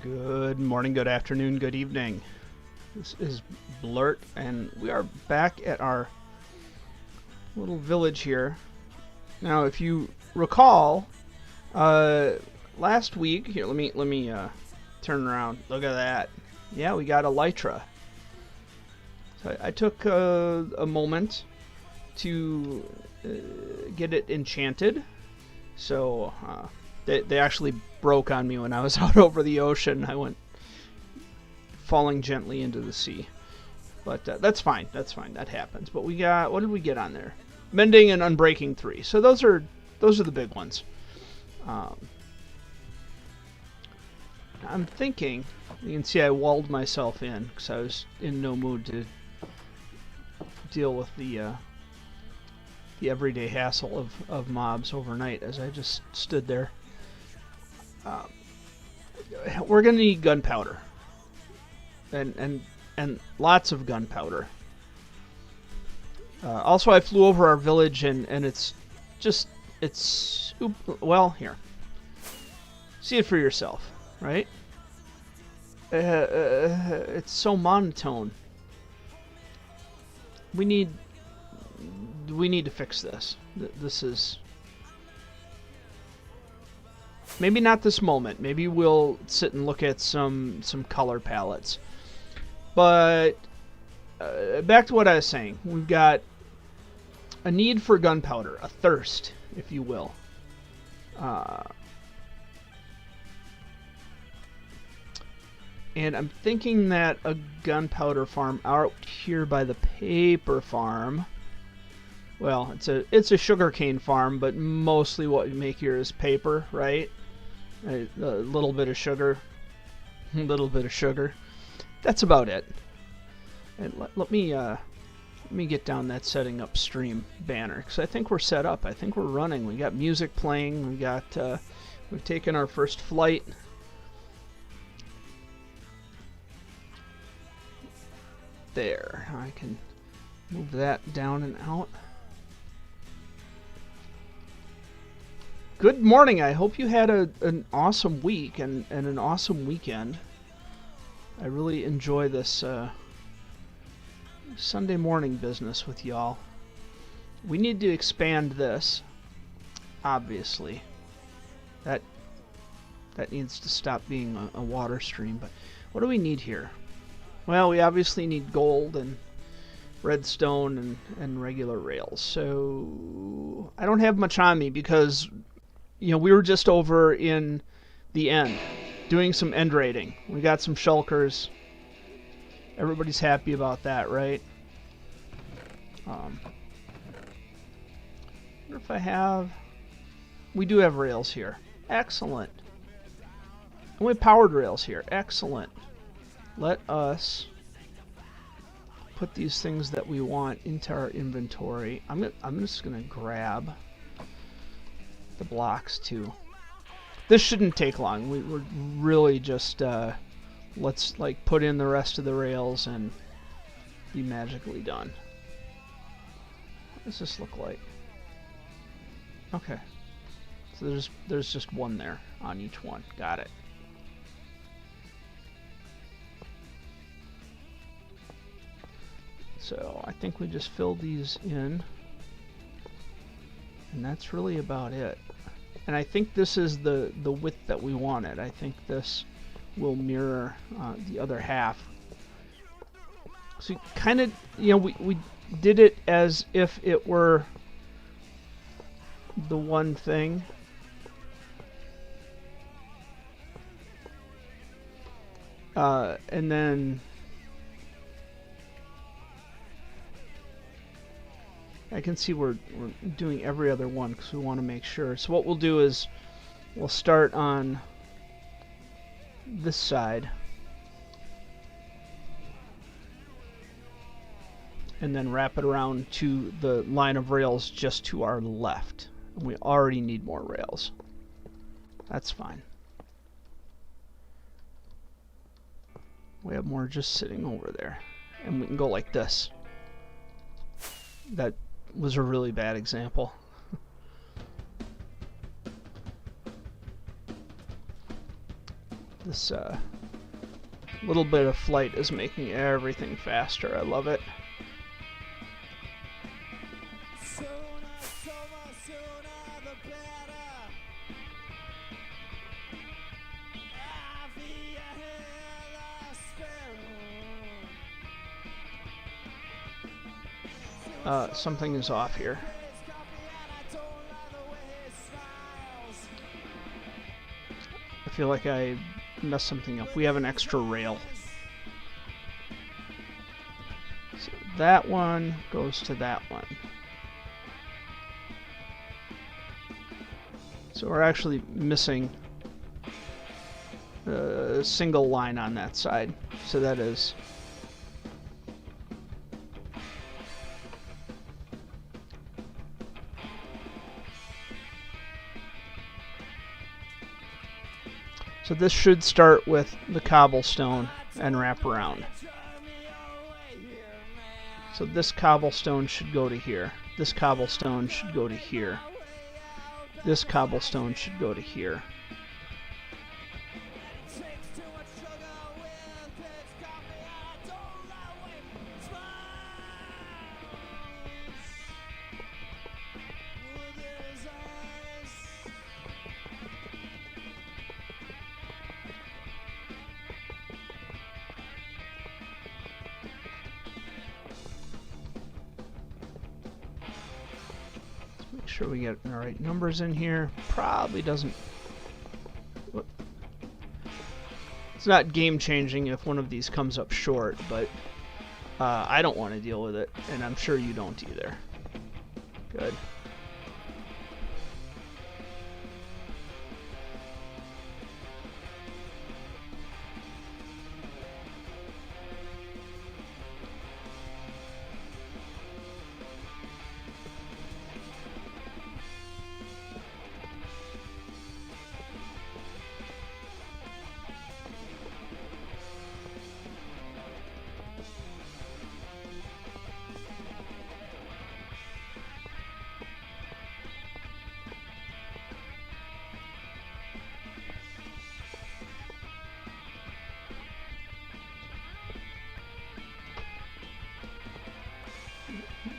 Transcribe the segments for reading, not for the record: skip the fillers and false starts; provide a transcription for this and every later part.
Good morning, good afternoon, good evening. This is Bluurrt, and we are back at our little village here. Now, if you recall, last week here, let me turn around. Look at that. Yeah, we got Elytra. So I took a moment to get it enchanted. So they actually broke on me when I was out over the ocean. I went falling gently into the sea. But that's fine. That's fine. That happens. But we got, what did we get on there? Mending and Unbreaking 3. So those are the big ones. I'm thinking, you can see I walled myself in because I was in no mood to deal with the everyday hassle of mobs overnight as I just stood there. We're gonna need gunpowder, and lots of gunpowder. Also, I flew over our village, and it's well, here. See it for yourself, right? It's so monotone. We need to fix this. This is maybe not this moment. Maybe we'll sit and look at some color palettes. But back to what I was saying. We've got a need for gunpowder, a thirst, if you will. And I'm thinking that a gunpowder farm out here by the paper farm. Well, it's a sugarcane farm, but mostly what we make here is paper, right? A little bit of sugar, a little bit of sugar. That's about it. And let me get down that setting up stream banner because I think we're set up. I think we're running. We got music playing. We got we've taken our first flight. There, I can move that down and out. Good morning. I hope you had an awesome week and an awesome weekend. I really enjoy this Sunday morning business with y'all. We need to expand this, obviously. That needs to stop being a water stream. But what do we need here? Well, we obviously need gold and redstone and regular rails. So I don't have much on me because, you know, we were just over in the end doing some end raiding. We got some shulkers. Everybody's happy about that, right? I wonder if I have... We do have rails here. Excellent. And we have powered rails here. Excellent. Let us put these things that we want into our inventory. I'm just gonna grab the blocks too. This shouldn't take long. We're really just let's like put in the rest of the rails and be magically done. What does this look like? Okay. So there's just one there on each one. Got it. So I think we just fill these in. And that's really about it. And I think this is the width that we wanted. I think this will mirror the other half. So kind of, you know, we did it as if it were the one thing. And then I can see we're doing every other one because we want to make sure. So what we'll do is we'll start on this side and then wrap it around to the line of rails just to our left. And we already need more rails. That's fine. We have more just sitting over there. And we can go like this. That was a really bad example. This little bit of flight is making everything faster. I love it. Something is off here. I feel like I messed something up. We have an extra rail. So that one goes to that one. So we're actually missing a single line on that side. So that is... So this should start with the cobblestone and wrap around. So this cobblestone should go to here. This cobblestone should go to here. This cobblestone should go to here. Make sure we get the right numbers in here. Probably doesn't... It's not game changing if one of these comes up short, but I don't want to deal with it, and I'm sure you don't either. Good.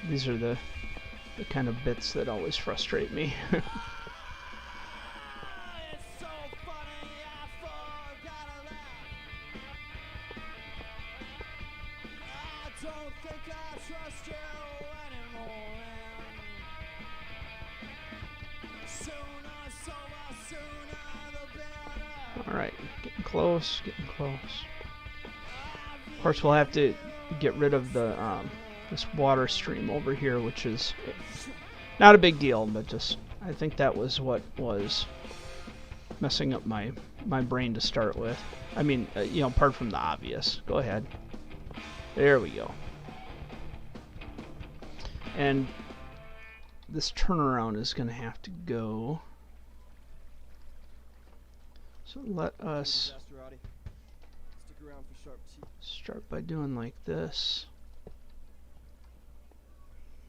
These are the kind of bits that always frustrate me. Alright, getting close, getting close. Of course, we'll have to get rid of the this water stream over here, which is not a big deal, but just I think that was what was messing up my brain to start with. I mean, you know, apart from the obvious. Go ahead. There we go. And this turnaround is going to have to go. So let us Start by doing like this.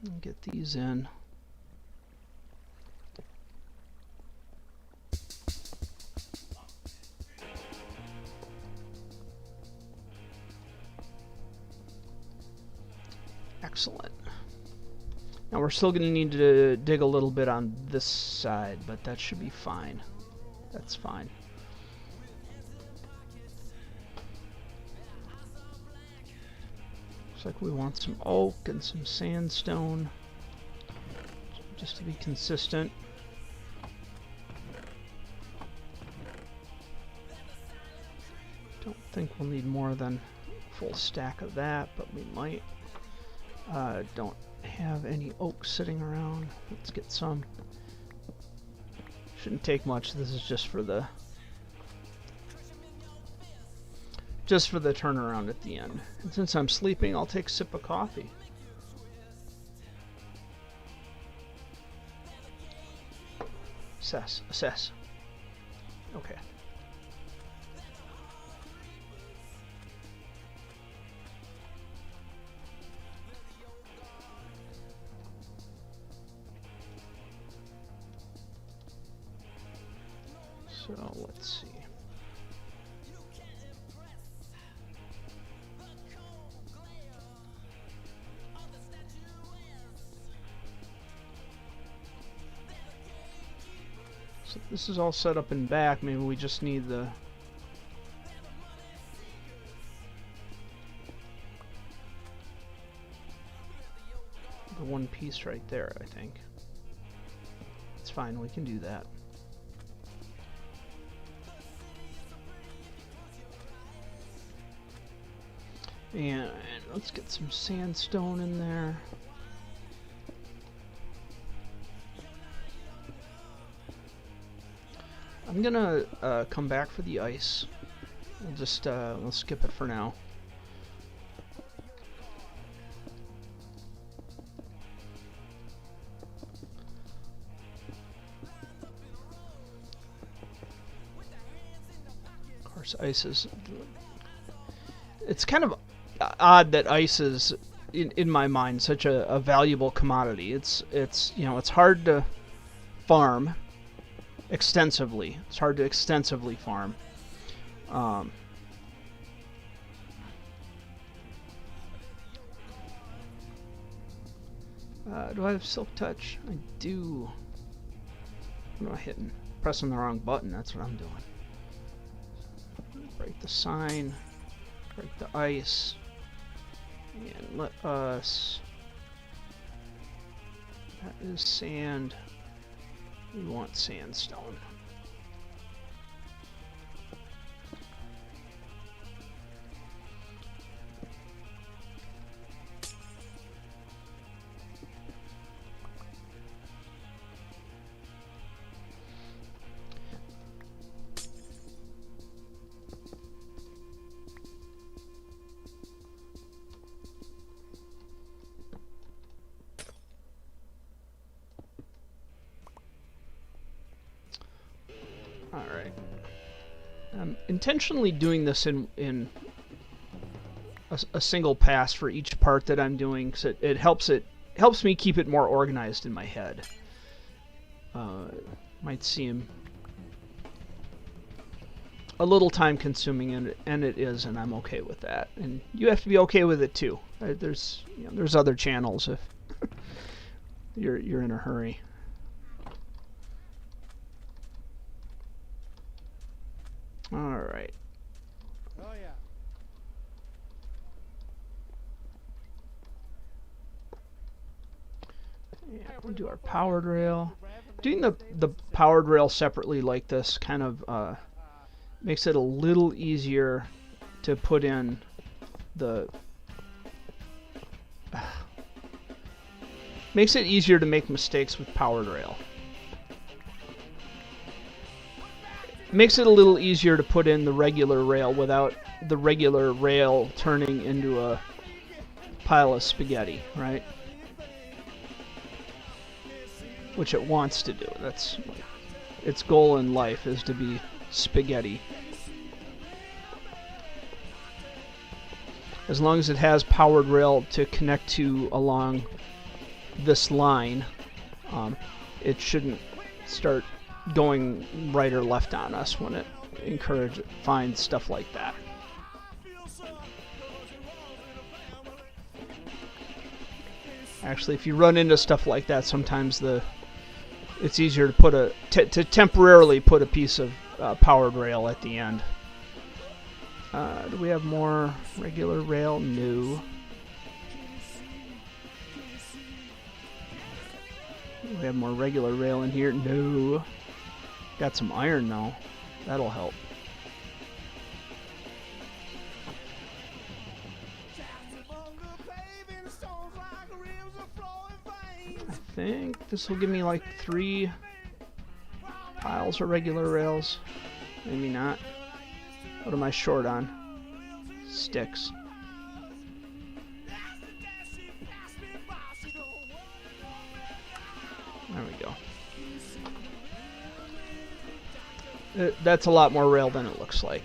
And get these in. Excellent. Now we're still going to need to dig a little bit on this side, but that should be fine. That's fine. Looks like we want some oak and some sandstone, just to be consistent. Don't think we'll need more than a full stack of that, but we might. Don't have any oak sitting around. Let's get some. Shouldn't take much. This is just for the turnaround at the end. And since I'm sleeping, I'll take a sip of coffee. Assess. Okay. So let's see. So this is all set up in back. Maybe we just need the one piece right there, I think. It's fine, we can do that. And let's get some sandstone in there. I'm gonna come back for the ice. We'll just we'll skip it for now. Of course, ice is. It's kind of odd that ice is, in my mind, such a valuable commodity. It's you know, it's hard to farm extensively. It's hard to extensively farm. Do I have Silk Touch? I do. What am I hitting? Pressing the wrong button. That's what I'm doing. Break the sign. Break the ice. And let us. That is sand. We want sandstone. Alright. I'm intentionally doing this in a single pass for each part that I'm doing, because it helps me keep it more organized in my head. Might seem a little time consuming, and it is, and I'm okay with that. And you have to be okay with it too. There's other channels if you're in a hurry. Alright. Oh yeah. Yeah, we'll do our powered rail. Doing the powered rail separately like this kind of makes it a little easier to put in the makes it easier to make mistakes with powered rail. Makes it a little easier to put in the regular rail without the regular rail turning into a pile of spaghetti, right? Which it wants to do. That's its goal in life, is to be spaghetti. as long as it has powered rail to connect to along this line, it shouldn't start going right or left on us when it finds stuff like that. Actually, if you run into stuff like that, sometimes it's easier to put to temporarily put a piece of powered rail at the end. Do we have more regular rail? No. Do we have more regular rail in here? No. Got some iron though. That'll help. I think this will give me like 3 piles of regular rails. Maybe not. What am I short on? Sticks. There we go. That's a lot more rail than it looks like.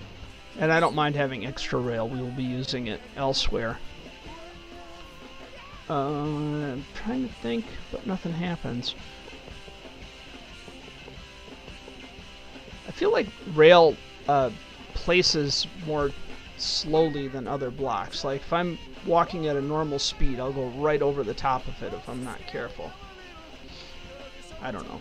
And I don't mind having extra rail. We will be using it elsewhere. I'm trying to think, but nothing happens. I feel like rail places more slowly than other blocks. Like if I'm walking at a normal speed, I'll go right over the top of it if I'm not careful. I don't know.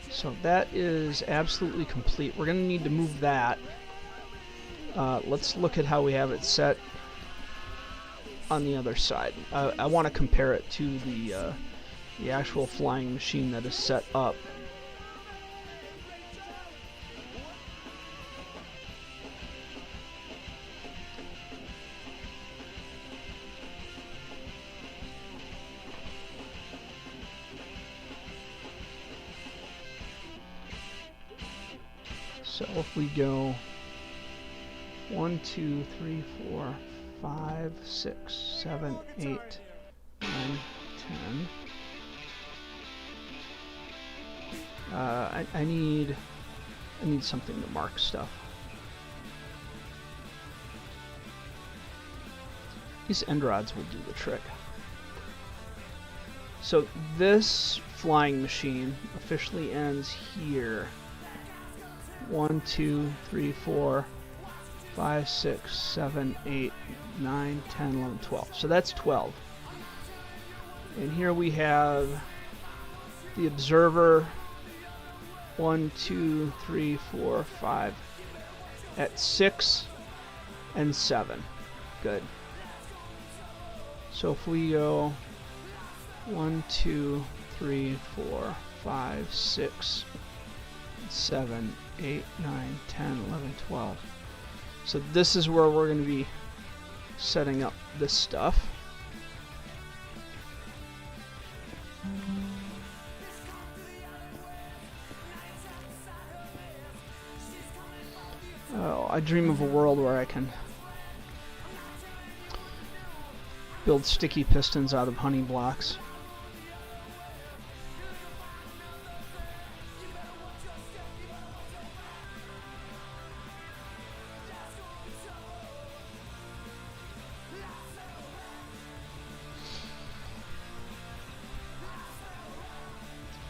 So that is absolutely complete. We're going to need to move that. Let's look at how we have it set on the other side. I want to compare it to the actual flying machine that is set up. So if we go 1, 2, 3, 4, 5, 6, 7, 8, 9, 10. I need something to mark stuff. These end rods will do the trick. So this flying machine officially ends here. 1, 2, 3, 4, 5, 6, 7, 8, 9, 10, 11, 12. So that's 12. And here we have the observer 1, 2, 3, 4, 5 at 6 and 7. Good. So if we go 1, 2, 3, 4, 5, 6, 7, 8, 9, 10, 11, 12. So this is where we're going to be setting up this stuff. Oh, I dream of a world where I can build sticky pistons out of honey blocks.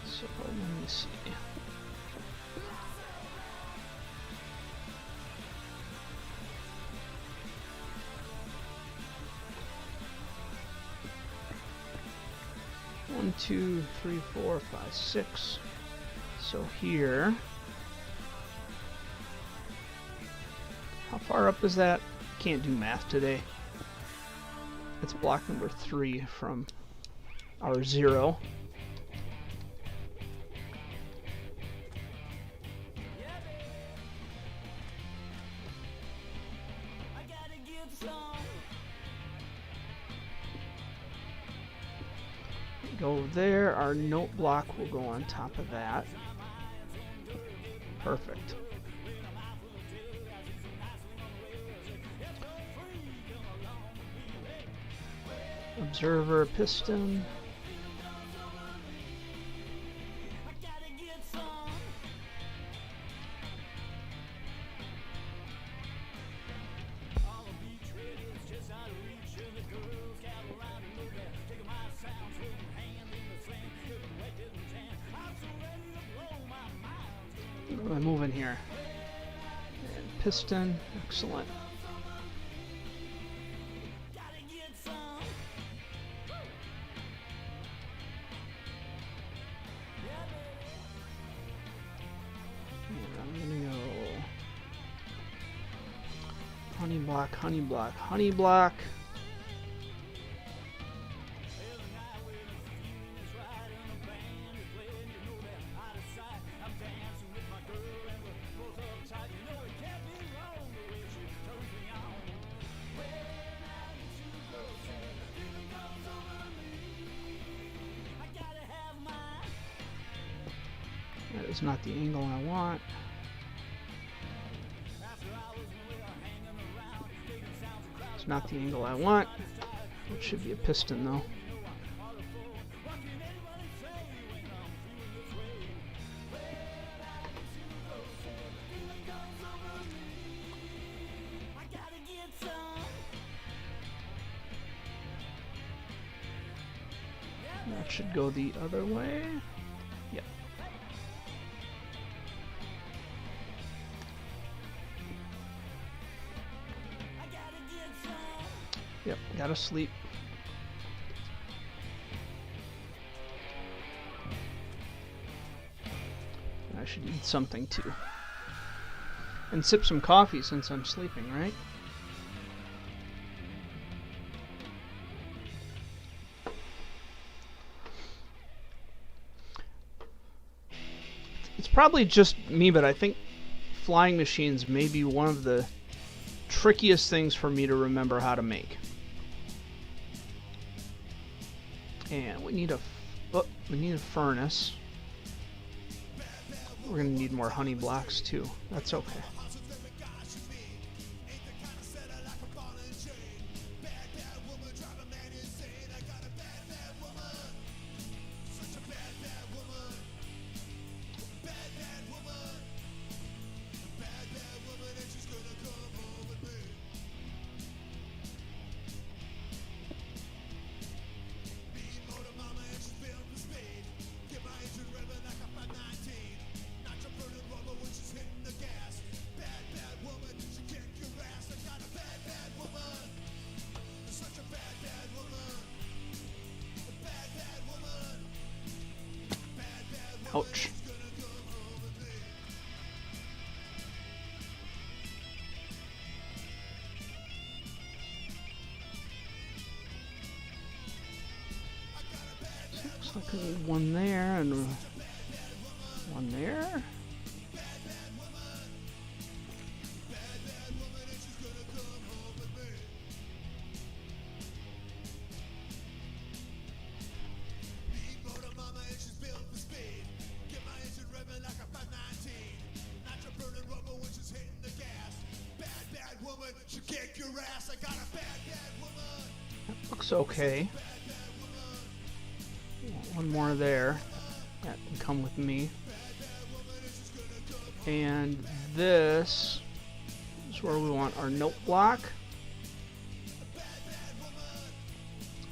So let me see. One, 2, 3, 4, 5, 6. So here, how far up is that? Can't do math today. It's block number 3 from our 0. Go there, our note block will go on top of that. Perfect. Observer piston. What am I moving here? And piston, excellent. Honey block, honey block, honey block. That is not the angle I want. Not the angle I want. It should be a piston though. That should go the other way. Yep. Yep, gotta sleep. I should eat something too. And sip some coffee since I'm sleeping, right? It's probably just me, but I think flying machines may be one of the trickiest things for me to remember how to make. And we need a furnace. We're gonna need more honey blocks too. That's okay. Ouch. Looks like I need one there and one there. Looks okay. One more there. That can come with me. And this is where we want our note block.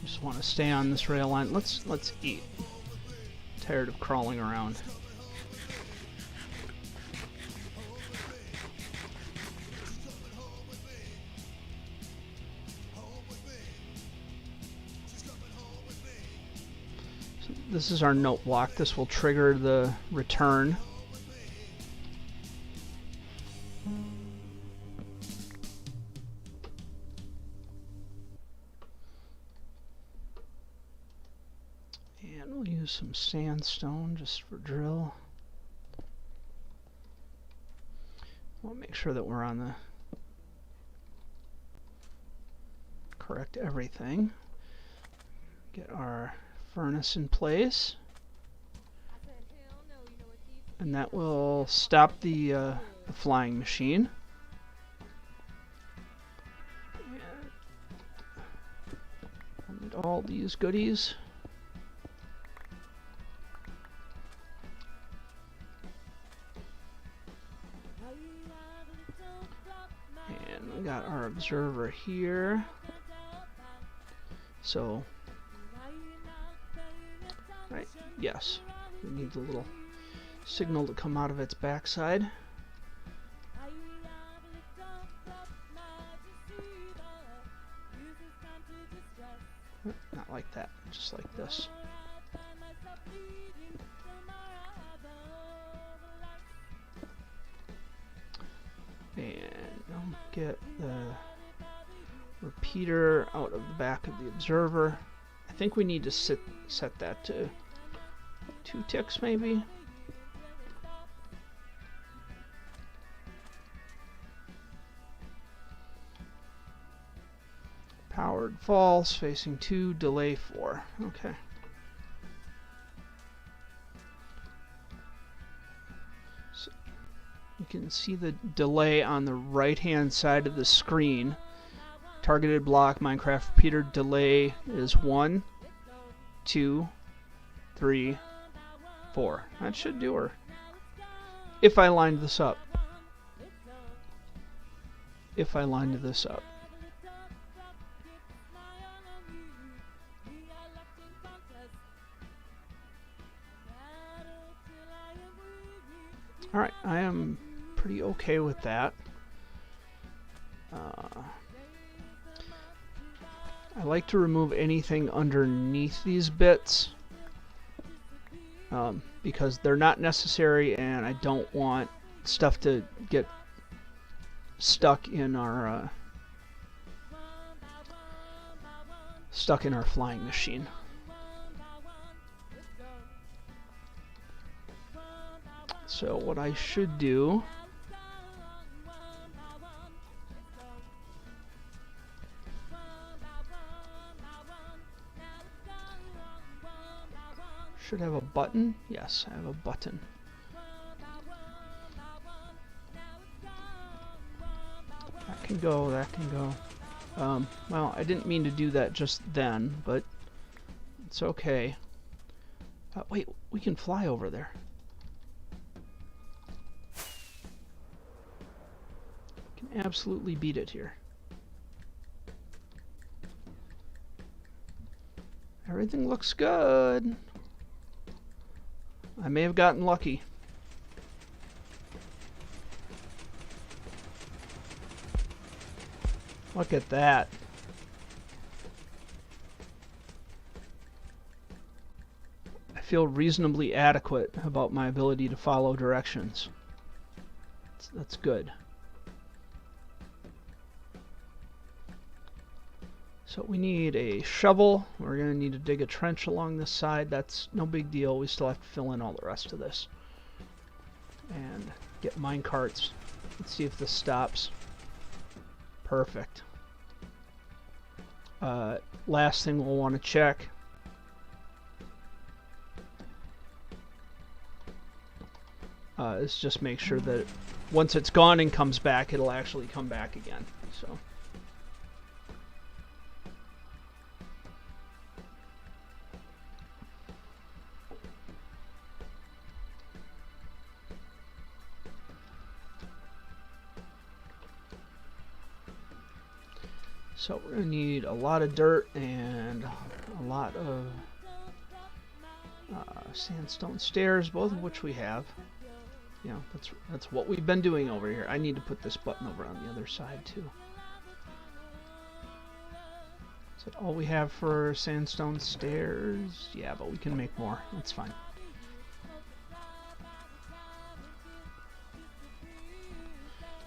Just want to stay on this rail line. Let's eat. Tired of crawling around. This is our note block. This will trigger the return. And we'll use some sandstone just for drill. We'll make sure that we're on the correct everything. Get our furnace in place, and that will stop the flying machine. I'll need all these goodies. And we got our observer here. So right, yes, we need the little signal to come out of its backside. Not like that, just like this. And I'll get the repeater out of the back of the observer. I think we need to set that to 2 ticks maybe. Powered false, facing 2, delay 4. Okay. So you can see the delay on the right-hand side of the screen. Targeted block, Minecraft repeater delay is 1, 2, 3, 4. That should do her. If I lined this up. If I lined this up. Alright, I am pretty okay with that. I like to remove anything underneath these bits because they're not necessary, and I don't want stuff to get stuck in our flying machine. So what I should do should have a button. Yes, I have a button. That can go, that can go. Well, I didn't mean to do that just then, but it's okay. Wait, we can fly over there. Absolutely beat it here. Everything looks good. I may have gotten lucky. Look at that. I feel reasonably adequate about my ability to follow directions. That's good. So we need a shovel. We're going to need to dig a trench along this side. That's no big deal. We still have to fill in all the rest of this. And get mine carts. Let's see if this stops. Perfect. Last thing we'll want to check. Is just make sure that once it's gone and comes back, it'll actually come back again. So. So we're going to need a lot of dirt and a lot of sandstone stairs, both of which we have. You know, that's what we've been doing over here. I need to put this button over on the other side too. Is that all we have for sandstone stairs? Yeah, but we can make more. That's fine.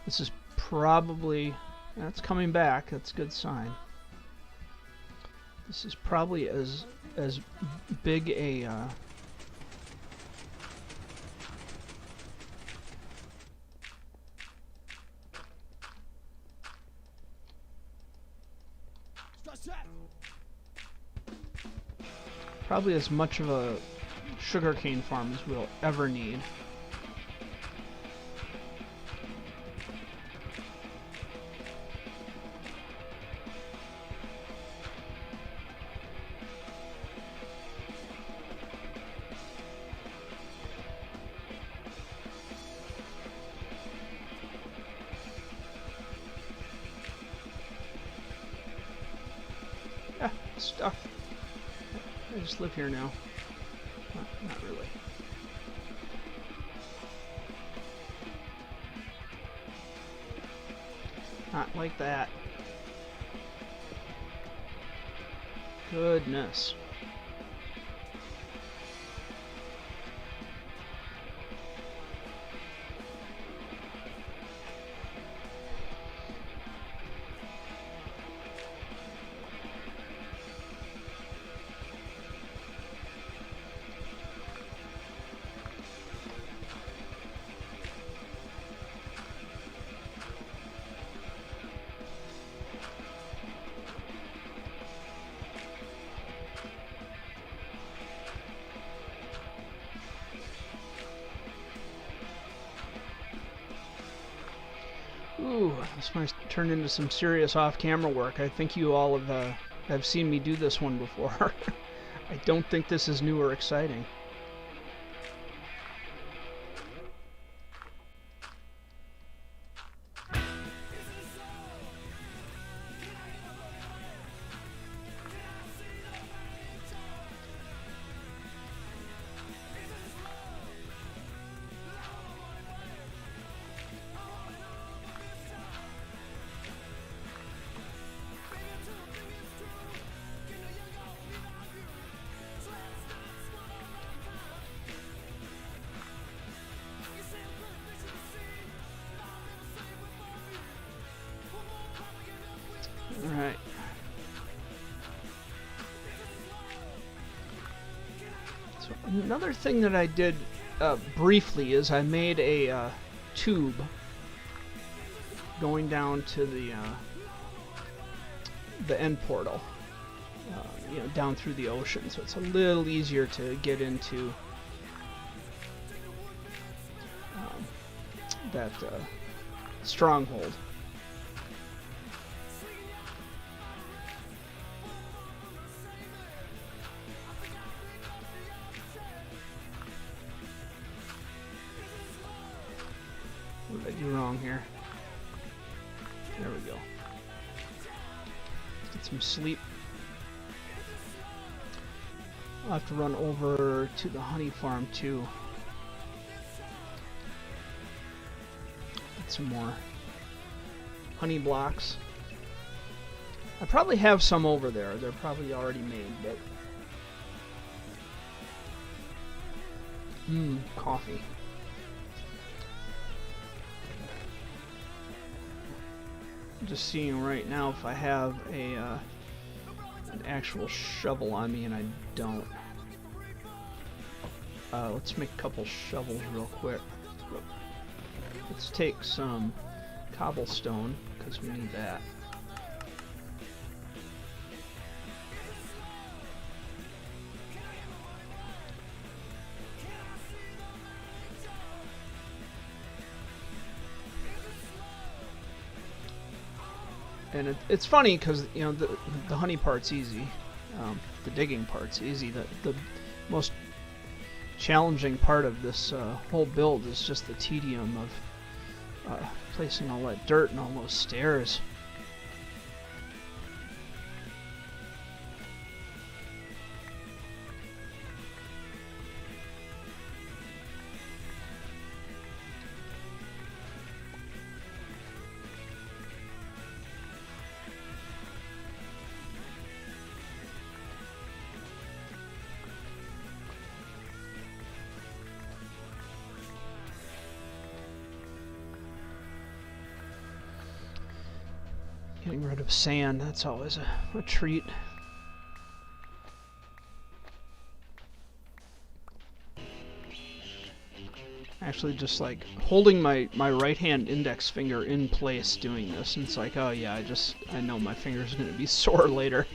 This is probably... That's coming back. That's a good sign. This is probably as big a probably as much of a sugarcane farm as we'll ever need. Stuff. I just live here now. Not really. Not like that. Goodness. Ooh, this might turn into some serious off-camera work. I think you all have seen me do this one before. I don't think this is new or exciting. Alright. So another thing that I did briefly is I made a tube going down to the end portal, you know, down through the ocean, so it's a little easier to get into that stronghold. What did I do wrong here? There we go. Let's get some sleep. I'll have to run over to the honey farm too. Get some more honey blocks. I probably have some over there. They're probably already made, but coffee. I'm just seeing right now if I have an actual shovel on me, and I don't. Let's make a couple shovels real quick. Let's take some cobblestone, because we need that. And it's funny because, you know, the honey part's easy, the digging part's easy. The most challenging part of this whole build is just the tedium of placing all that dirt and all those stairs. Getting rid of sand, that's always a treat. Actually, just like holding my right hand index finger in place doing this, and it's like, oh yeah, I know my finger's gonna be sore later.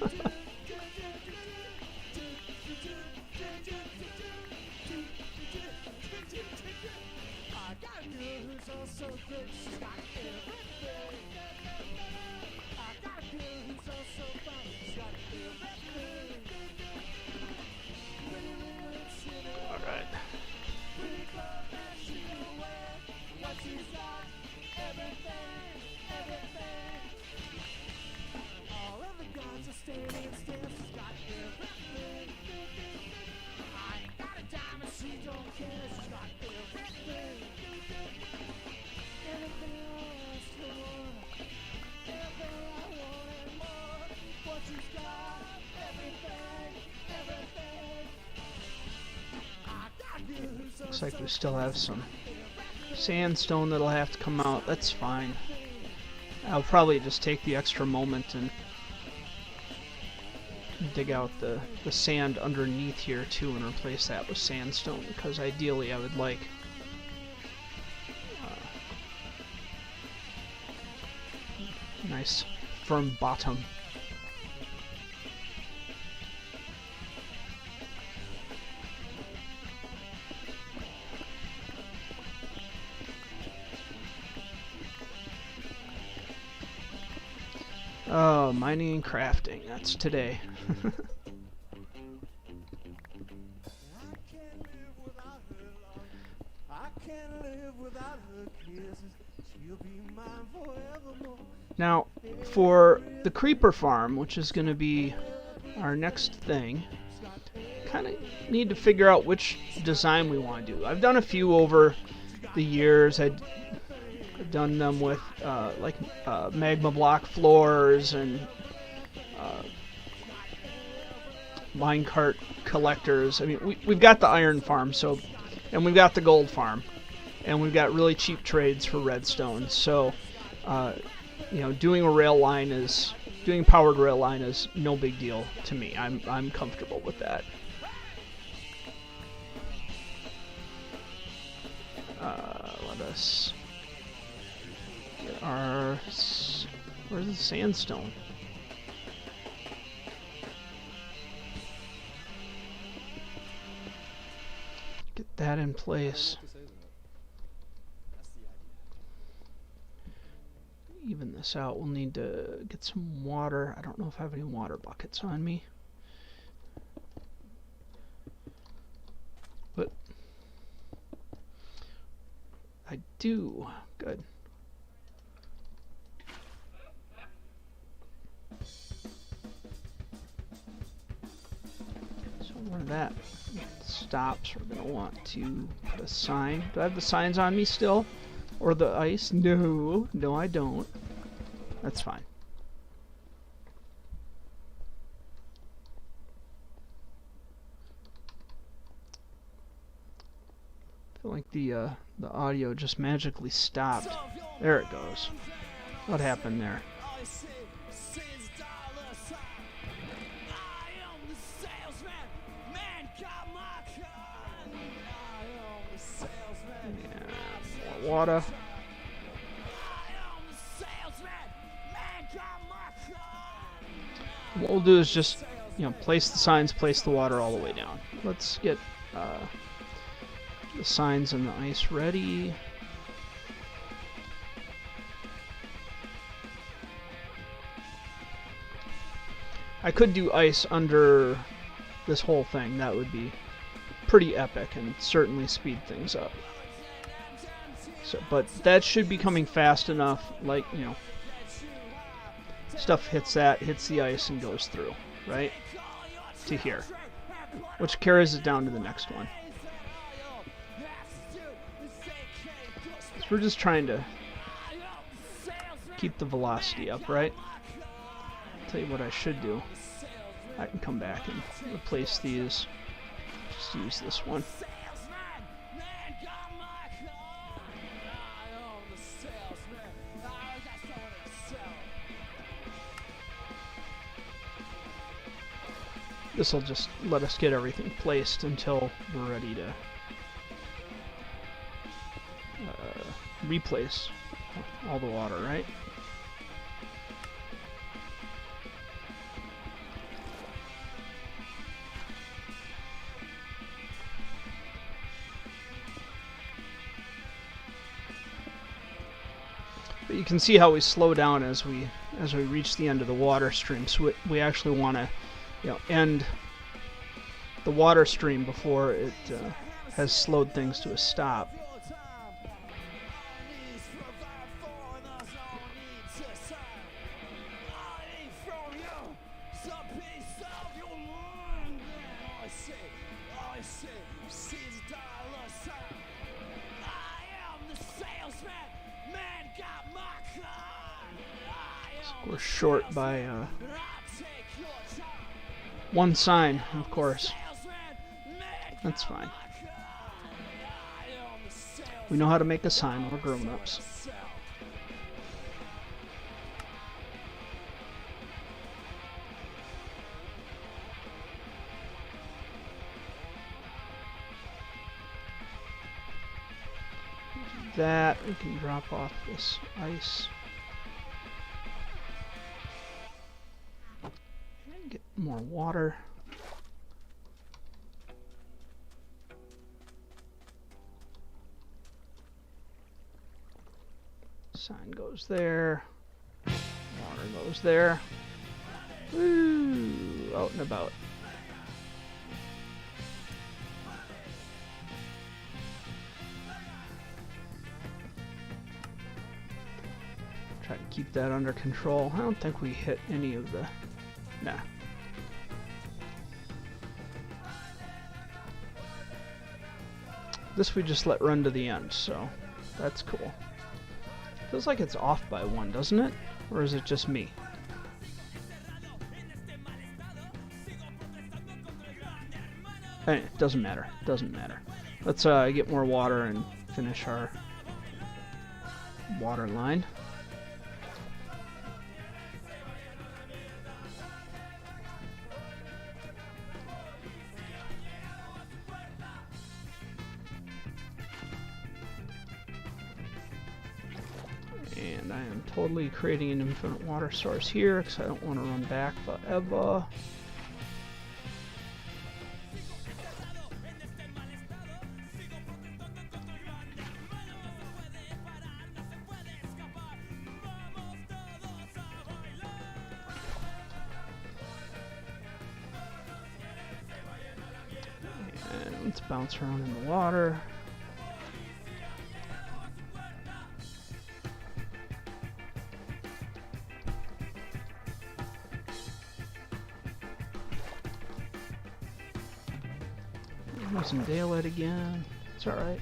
Looks like we still have some sandstone that'll have to come out. That's fine. I'll probably just take the extra moment and dig out the sand underneath here too and replace that with sandstone, because ideally I would like nice firm bottom. Oh, mining and crafting, that's today. Now, for the creeper farm, which is going to be our next thing, kind of need to figure out which design we want to do. I've done a few over the years. I've done them with magma block floors and minecart collectors. I mean, we've got the iron farm, and we've got the gold farm, and we've got really cheap trades for redstone. So, you know, doing powered rail line is no big deal to me. I'm comfortable with that. Let us get our... Where's the sandstone? Get that in place. Even this out. We'll need to get some water. I don't know if I have any water buckets on me. But I do. Good. So where that stops, we're going to want to put a sign. Do I have the signs on me still? Or the ice? No. No, I don't. That's fine. I feel like the audio just magically stopped. There it goes. What happened there? Yeah, more water. What we'll do is just, you know, place the signs, place the water all the way down. Let's get the signs and the ice ready. I could do ice under this whole thing. That would be pretty epic and certainly speed things up. So, but that should be coming fast enough, like, you know, stuff hits the ice and goes through, right? To here. Which carries it down to the next one. So we're just trying to keep the velocity up, right? I'll tell you what I should do. I can come back and replace these. Just use this one. This will just let us get everything placed until we're ready to replace all the water, right? But you can see how we slow down as we reach the end of the water stream. So we actually want to, you know, end the water stream before it has slowed things to a stop. We're short by one sign, of course. That's fine. We know how to make a sign. We're grown-ups. That we can drop off this ice and get more water. Sign goes there. Water goes there. Woo! Out and about. Try to keep that under control. I don't think we hit any of the... Nah. This we just let run to the end, so that's cool. Feels like it's off by one, doesn't it? Or is it just me? It doesn't matter. Doesn't matter. Let's get more water and finish our water line. And I am totally creating an infinite water source here because I don't want to run back forever. And let's bounce around in the water. Some daylight again. It's alright.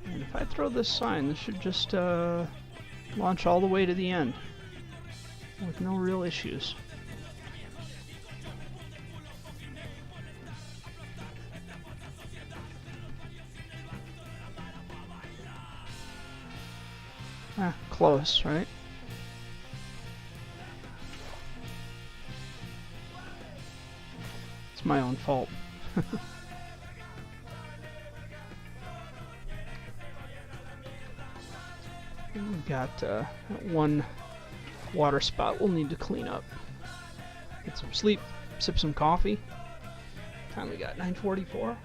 And if I throw this sign, this should just launch all the way to the end with no real issues. Close, right? It's my own fault. We've got one water spot we'll need to clean up. Get some sleep, sip some coffee. Time we got 9:44.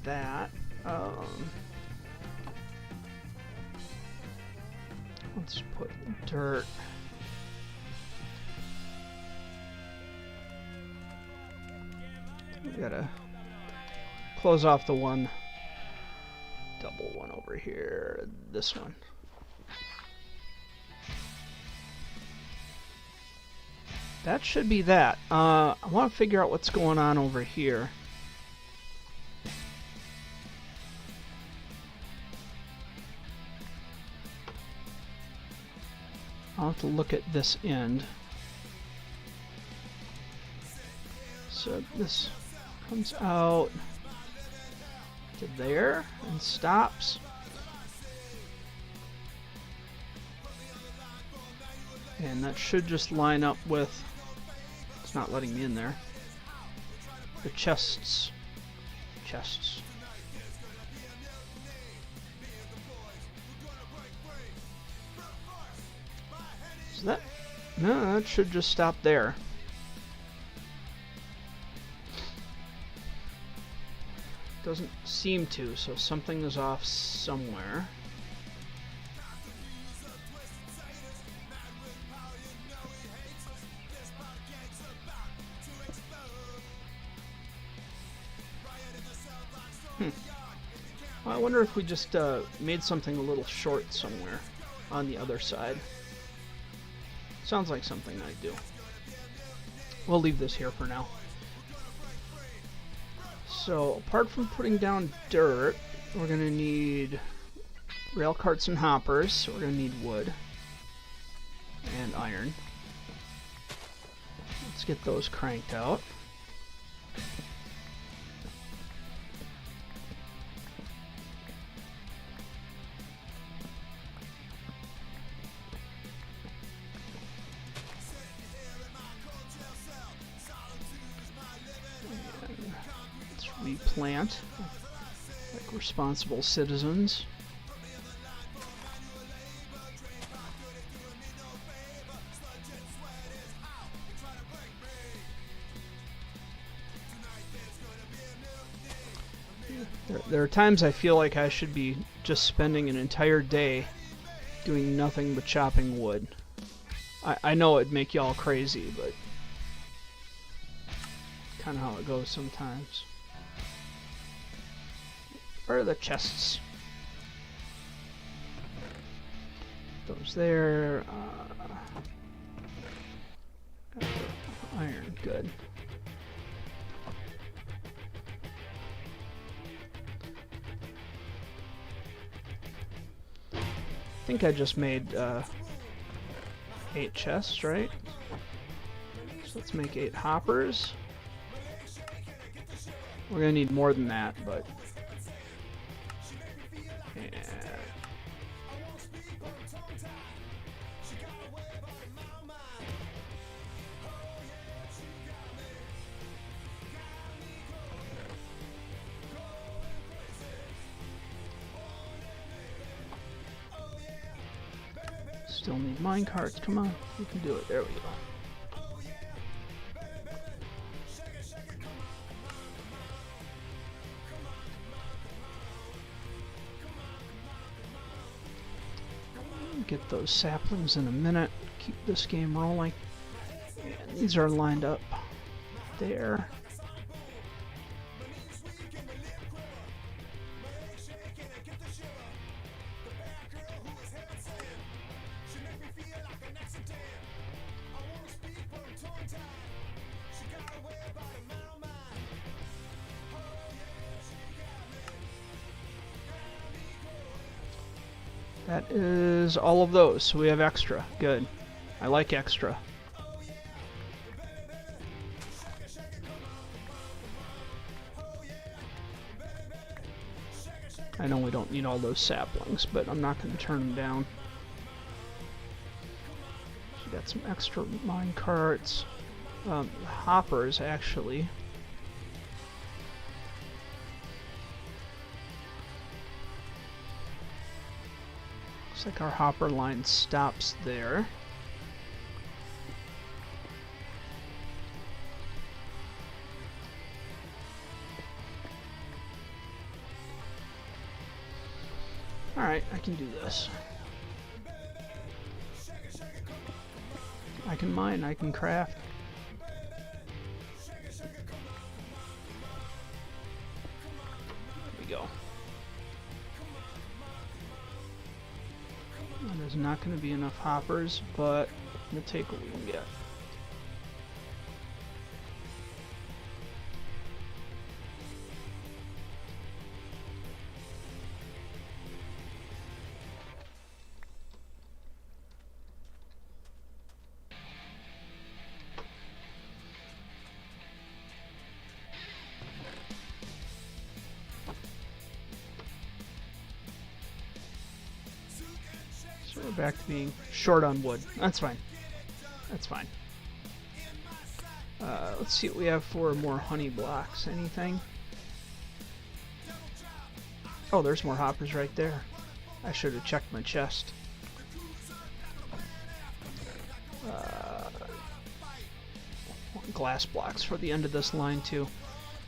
That let's put dirt. We gotta close off the one double one over here, this one. That should be that. I want to figure out what's going on over here. I'll have to look at this end. So this comes out to there and stops. And that should just line up with, it's not letting me in there, the chests. So that, no, that should just stop there. Doesn't seem to, so something is off somewhere. Well, I wonder if we just made something a little short somewhere on the other side. Sounds like something I'd do. we'll leave this here for now. So apart from putting down dirt, we're going to need rail carts and hoppers, so we're going to need wood and iron. Let's get those cranked out. Replant like responsible citizens. There are times I feel like I should be just spending an entire day doing nothing but chopping wood. I know it'd make y'all crazy, but kind of how it goes sometimes. Where are the chests? Those there. Iron, good. I think I just made 8 chests, right? So let's make 8 hoppers. We're gonna need more than that, but yeah. Still need mine carts. Come on, we can do it. There we go. Get those saplings in a minute. Keep this game rolling. And these are lined up there. That is all of those, so we have extra. Good. I like extra. I know we don't need all those saplings, but I'm not going to turn them down. So we got some extra mine carts. Hoppers, actually. Looks like our hopper line stops there. Alright, I can do this. I can mine, I can craft. There we go. There's not going to be enough hoppers, but we'll take what we can get. So we're back to being short on wood. That's fine. That's fine. Let's see what we have for more honey blocks. Anything? Oh, there's more hoppers right there. I should have checked my chest. Glass blocks for the end of this line too.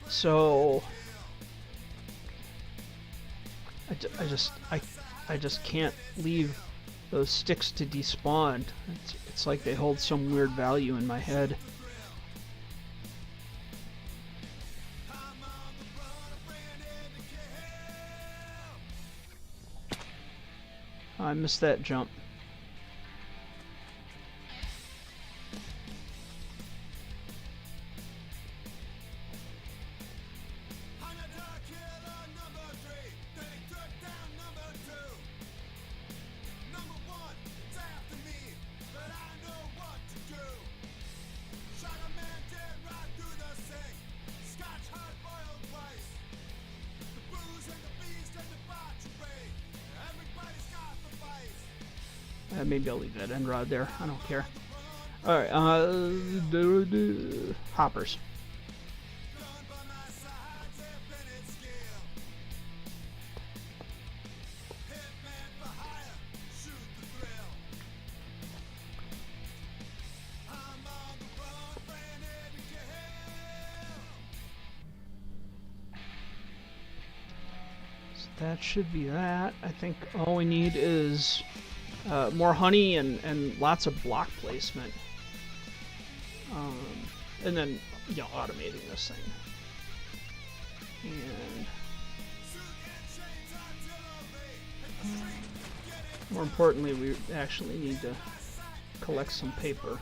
So I just can't leave those sticks to despawn. It's like they hold some weird value in my head. I missed that jump. Maybe I'll leave that end rod there. I don't care. Alright, hoppers. That should be that. I think all we need is more honey and lots of block placement. And then, you know, automating this thing. And more importantly, we actually need to collect some paper.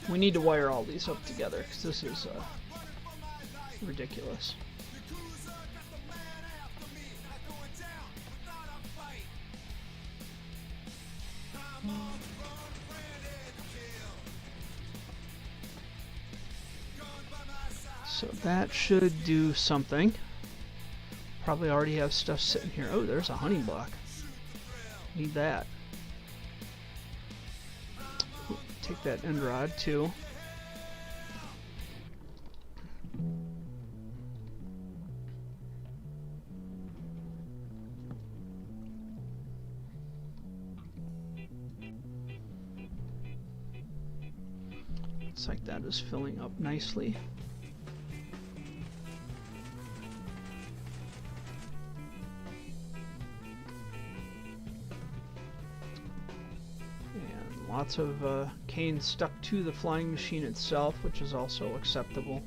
We need to wire all these up together because this is ridiculous. So that should do something. Probably already have stuff sitting here. Oh, there's a honey block. Need that. Take that end rod too. Looks like that is filling up nicely. Lots of cane stuck to the flying machine itself, which is also acceptable.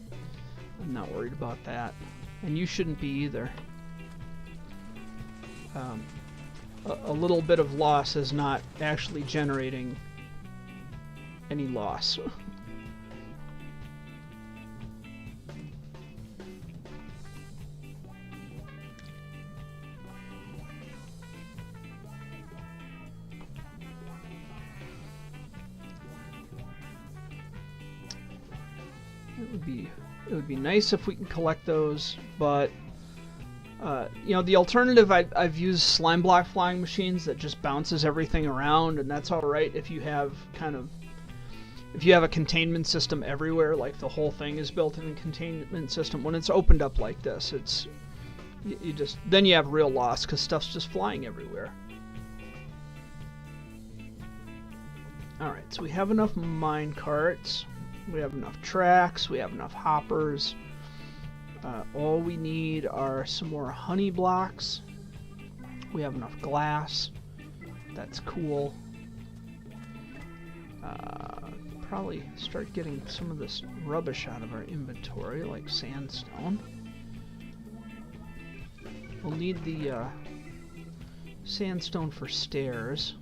I'm not worried about that. And you shouldn't be either. A little bit of loss is not actually generating any loss. It would be nice if we can collect those, but you know, the alternative, I've used slime block flying machines that just bounces everything around, and that's all right if you have a containment system everywhere, like the whole thing is built in a containment system. When it's opened up like this, it's then you have real loss because stuff's just flying everywhere. All right, so we have enough mine carts. We have enough tracks, we have enough hoppers. All we need are some more honey blocks. We have enough glass. That's cool. Probably start getting some of this rubbish out of our inventory, like sandstone. We'll need the sandstone for stairs.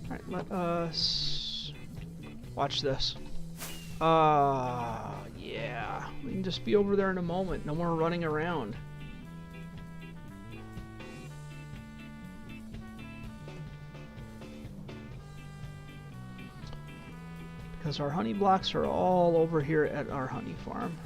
Alright, let us watch this. Yeah. We can just be over there in a moment. No more running around. Because our honey blocks are all over here at our honey farm.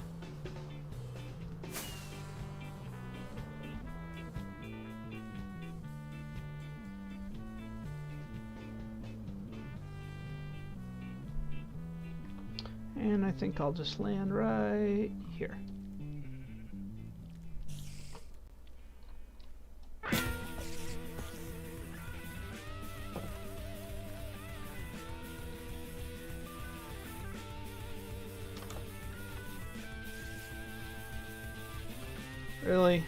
And I think I'll just land right here. Really?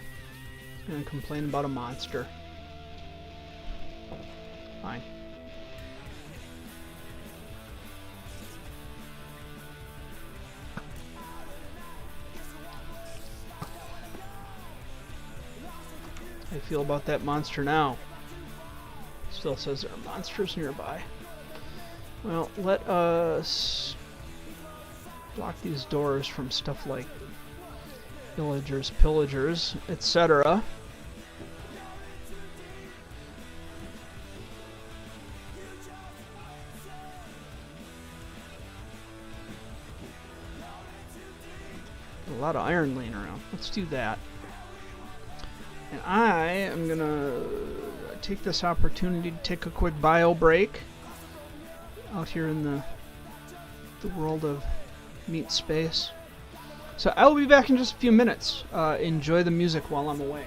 Gonna complain about a monster. Fine. How do you feel about that monster now? Still says there are monsters nearby. Well, let us block these doors from stuff like villagers, pillagers, etc. lot of iron laying around. Let's do that. And I am gonna take this opportunity to take a quick bio break out here in the world of meat space. So I will be back in just a few minutes. Enjoy the music while I'm away.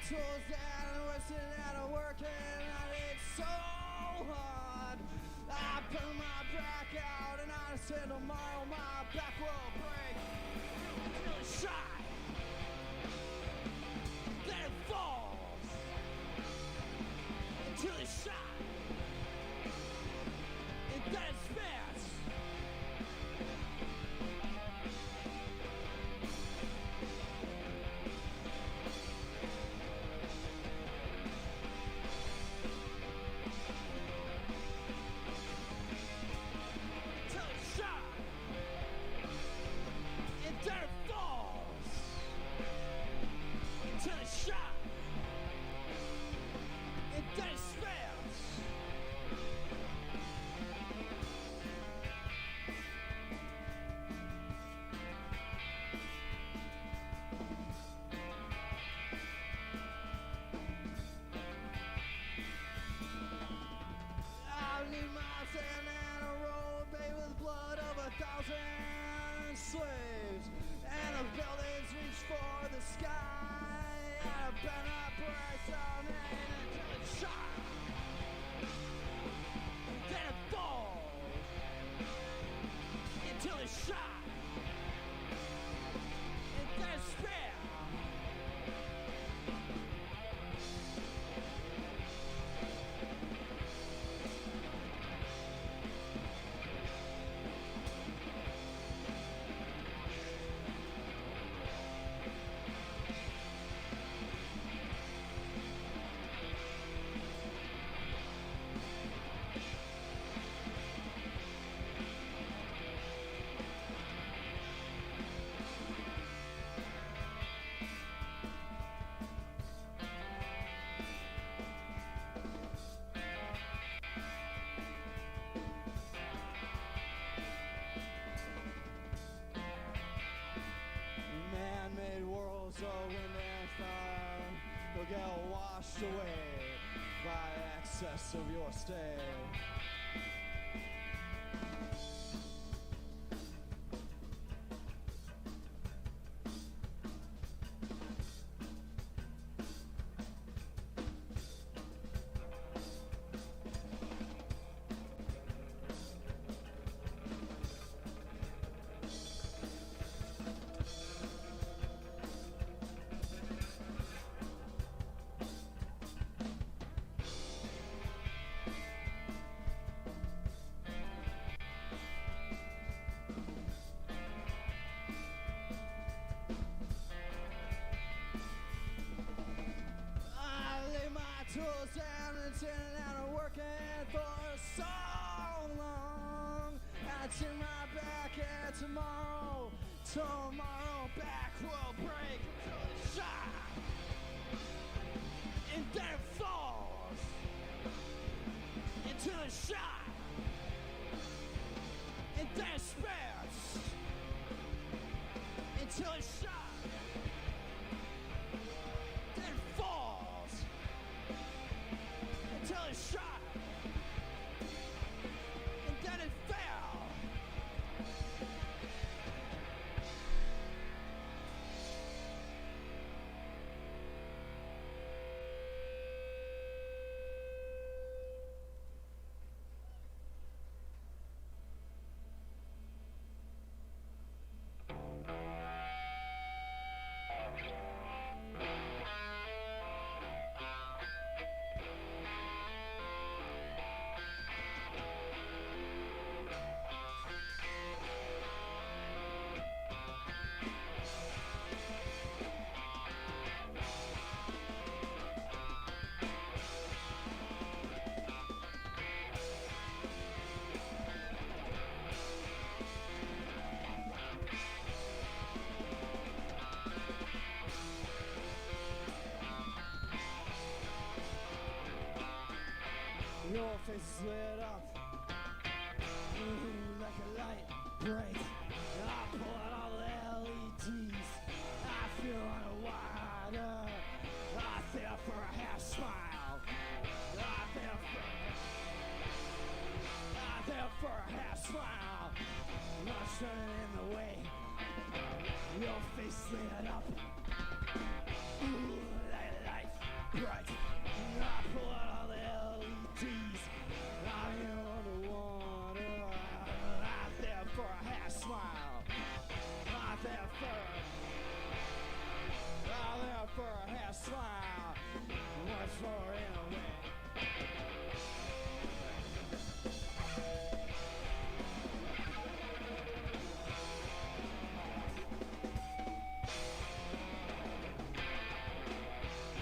tools and wasting and working and it's so hard. I put my back out and I say tomorrow my back will break until it's shot, then it falls until it's shot, and then it spits. washed away by excess of your stay. Tools down and sitting down and working for so long. I turn my back and tomorrow back will break until it's shot. And then it falls until it's shot. And then it spares until it's shot. Until it shot, and then it fell. Your face is lit up like a light bright. I pull out all the LEDs. I feel underwater. I feel for a half smile. I feel for a half smile. Not turning in the way. Your face lit up like a light bright. I pull out all the LEDs. I'm underwater. I'm there for a half smile. I'm there for a half smile. Much more in a way.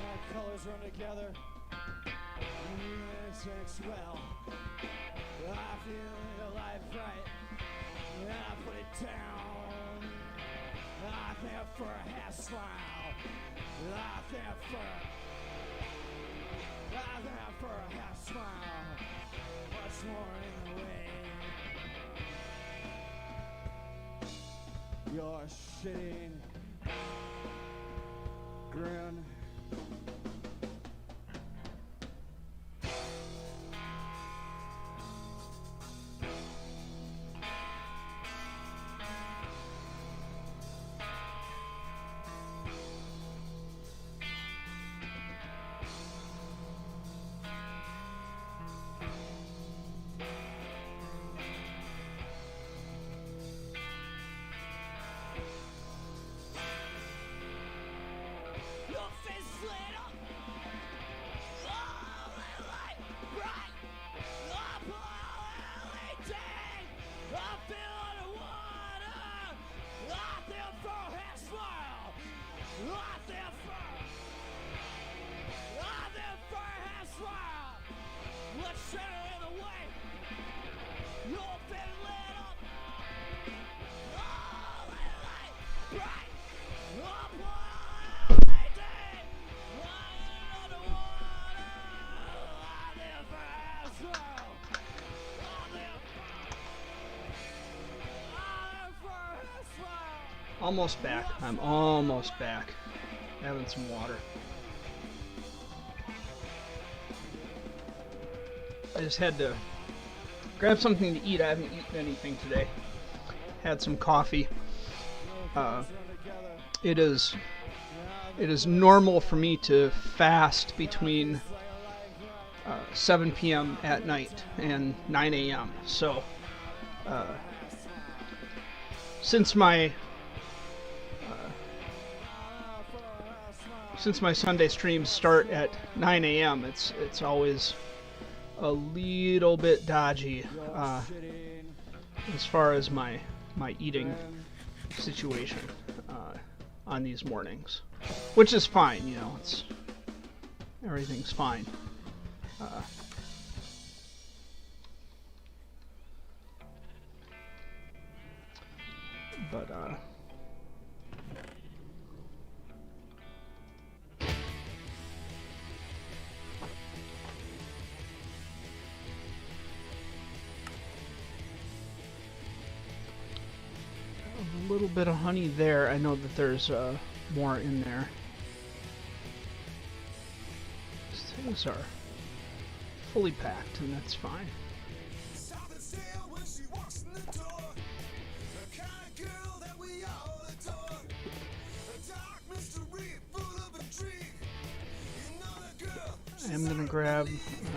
Our colors run together. It's well. I feel your life right. I put it down. I'm there for a half smile. I'm there for a half smile. Much more in the way. Your shitting grin. Almost back. I'm almost back. Having some water. I just had to grab something to eat. I haven't eaten anything today. Had some coffee. It is normal for me to fast between 7 p.m. at night and 9 a.m. So since my Sunday streams start at 9 a.m., it's always a little bit dodgy as far as my eating situation on these mornings, which is fine. You know, everything's fine. But a little bit of honey there. I know that there's more in there. These things are fully packed, and that's fine. I'm going to grab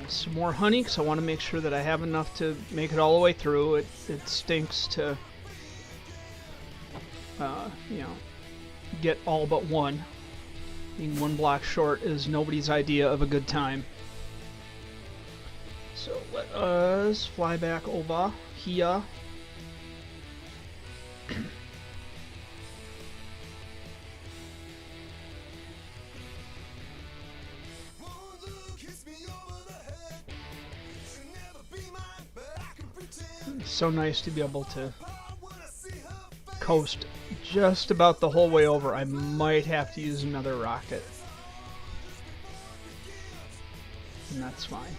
some more honey because I want to make sure that I have enough to make it all the way through. It stinks to, you know, get all but one. Being one block short is nobody's idea of a good time. So let us fly back over here. It's so nice to be able to coast just about the whole way over. I might have to use another rocket, and that's fine.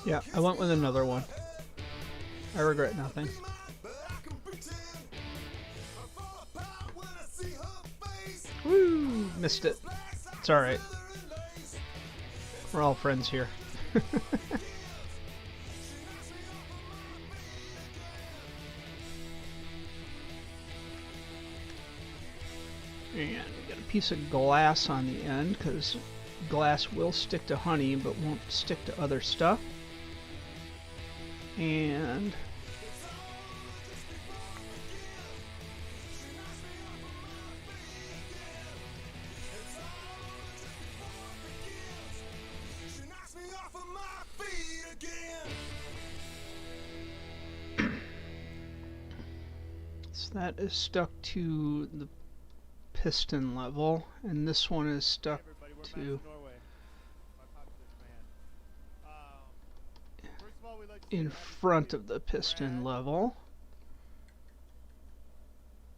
Yeah, I went with another one. I regret nothing. Woo! Missed it. It's alright. We're all friends here. And we got a piece of glass on the end, because glass will stick to honey but won't stick to other stuff. And so that is stuck to the piston level, and this one is stuck to in front of the piston level.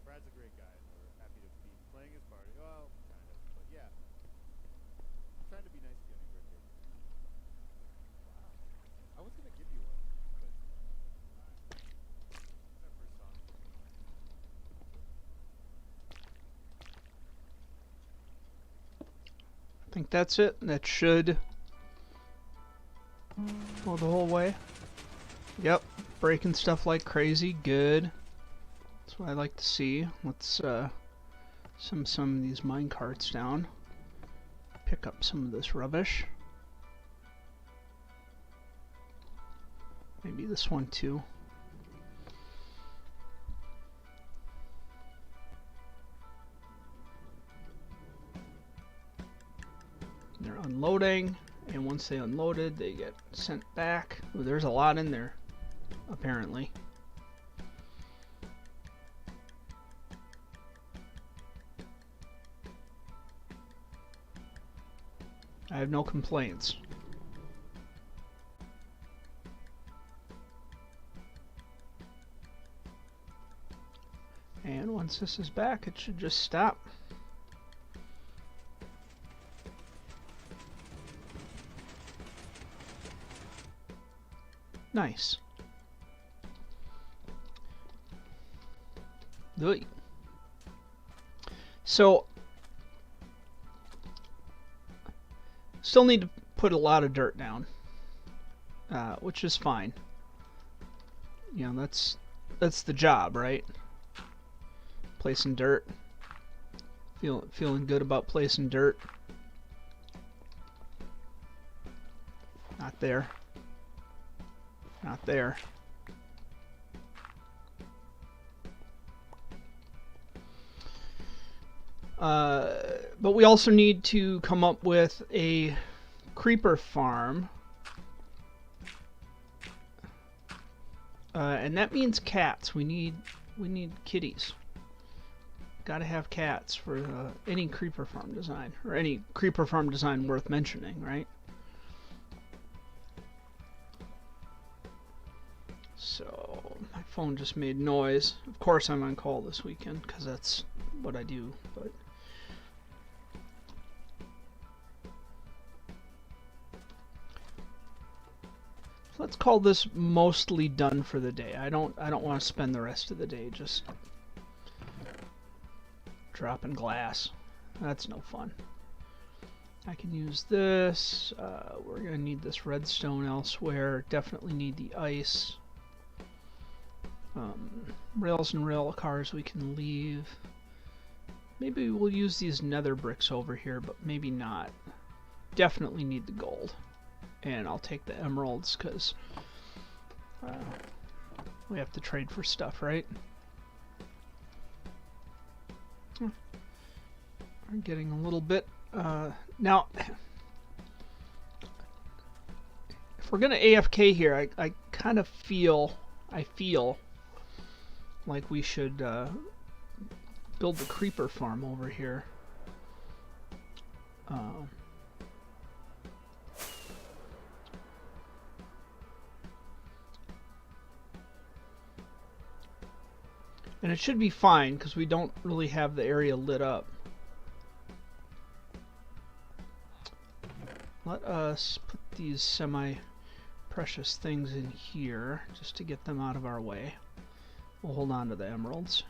Brad's a great guy, and we're happy to be playing his party. Well, kind of, but yeah. I'm trying to be nice to you on your birthday. Wow. I was gonna give you one, but it's our first song. I think that's it. That should go the whole way. Yep, breaking stuff like crazy. Good. That's what I like to see. Let's some of these mine carts down. Pick up some of this rubbish. Maybe this one too. They're unloading, and once they unloaded, they get sent back. Ooh, there's a lot in there, apparently. I have no complaints. And once this is back, it should just stop. Nice. Good. So, still need to put a lot of dirt down, which is fine. You know, that's the job, right? Placing dirt. Feeling good about placing dirt. Not there. Not there. But we also need to come up with a creeper farm. And that means cats. We need kitties. Gotta have cats for any creeper farm design, or any creeper farm design worth mentioning, right? So my phone just made noise. Of course I'm on call this weekend because that's what I do. But let's call this mostly done for the day. I don't want to spend the rest of the day just dropping glass. That's no fun. I can use this. We're gonna need this redstone elsewhere. Definitely need the ice. Rails and rail cars we can leave. Maybe we'll use these nether bricks over here, but maybe not. Definitely need the gold. And I'll take the emeralds because we have to trade for stuff, right? We're getting a little bit now. If we're gonna AFK here, I kind of feel like we should build the creeper farm over here. And it should be fine because we don't really have the area lit up. Let us put these semi-precious things in here just to get them out of our way. We'll hold on to the emeralds.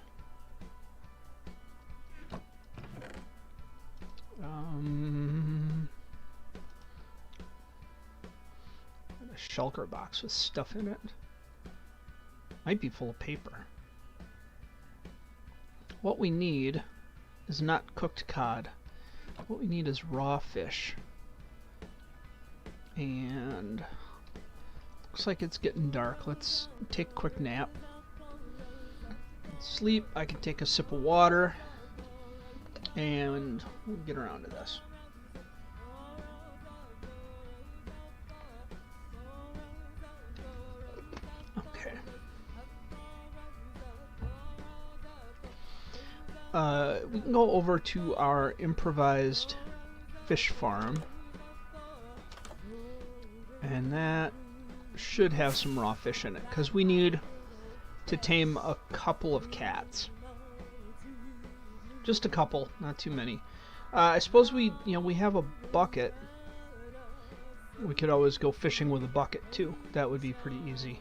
A shulker box with stuff in it. Might be full of paper. What we need is not cooked cod. What we need is raw fish. And looks like it's getting dark. Let's take a quick nap. Sleep. I can take a sip of water and we'll get around to this. Okay. We can go over to our improvised fish farm. And that should have some raw fish in it, because we need to tame a couple of cats. Just a couple, not too many. I suppose we have a bucket. We could always go fishing with a bucket too. That would be pretty easy.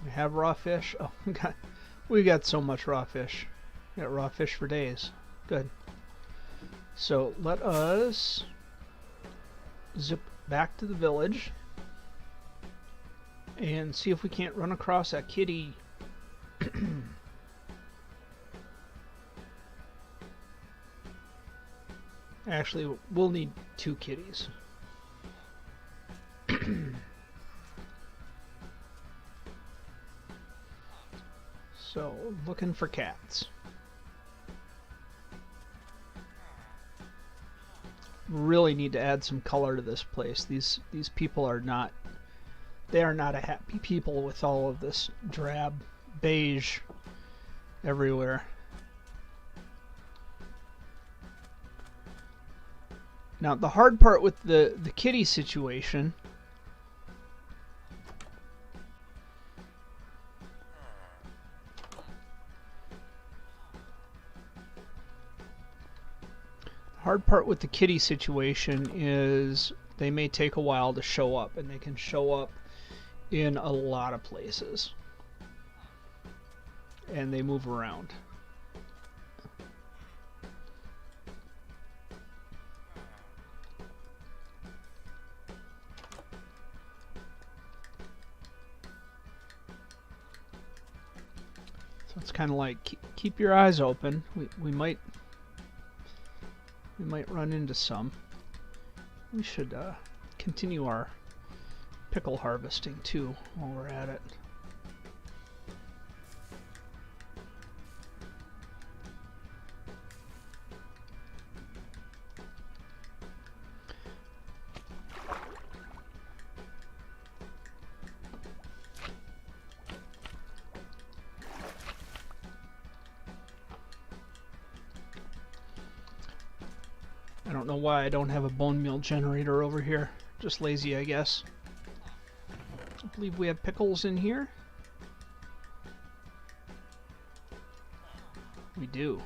We have raw fish. Oh, we got so much raw fish. We got raw fish for days. Good. So let us zip back to the village and see if we can't run across that kitty. Actually, we'll need 2 kitties. So, looking for cats. Really need to add some color to this place. These people are not, they are not a happy people with all of this drab beige everywhere. Now the hard part with the kitty situation is they may take a while to show up, and they can show up in a lot of places, and they move around. So it's kind of like keep your eyes open. We might run into some. We should continue our pickle harvesting too while we're at it. I don't know why I don't have a bone meal generator over here. Just lazy, I guess. I believe we have pickles in here. We do.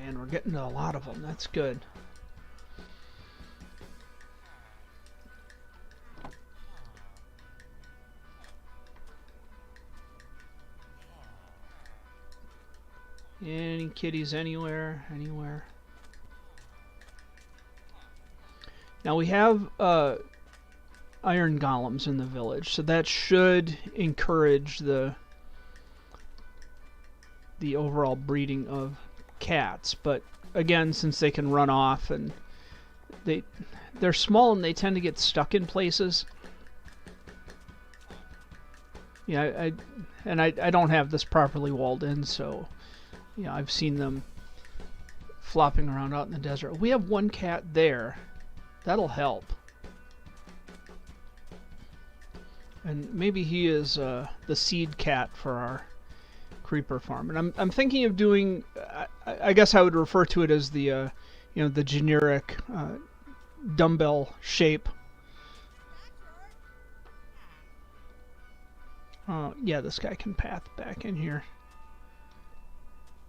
And we're getting a lot of them. That's good. Any kitties anywhere? Anywhere? Now we have iron golems in the village, so that should encourage the overall breeding of cats. But again, since they can run off and they're small and they tend to get stuck in places. Yeah, I don't have this properly walled in, so yeah, I've seen them flopping around out in the desert. We have one cat there. That'll help. And maybe he is the seed cat for our creeper farm. And I'm thinking of doing. I guess I would refer to it as the the generic dumbbell shape. Yeah, this guy can path back in here.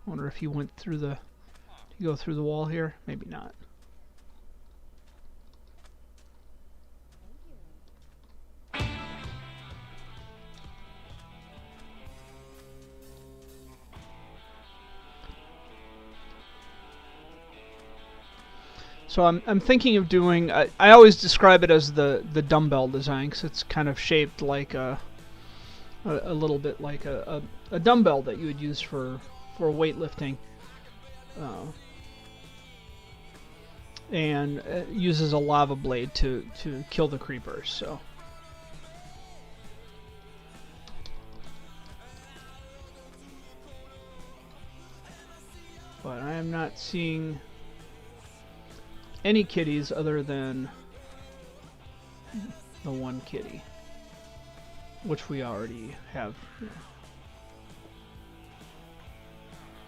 I wonder if he went through the. Did he go through the wall here? Maybe not. So I'm thinking of doing. I always describe it as the dumbbell design, because it's kind of shaped like a little bit like a dumbbell that you would use for weightlifting, and it uses a lava blade to kill the creepers. So. But I am not seeing any kitties other than the one kitty, which we already have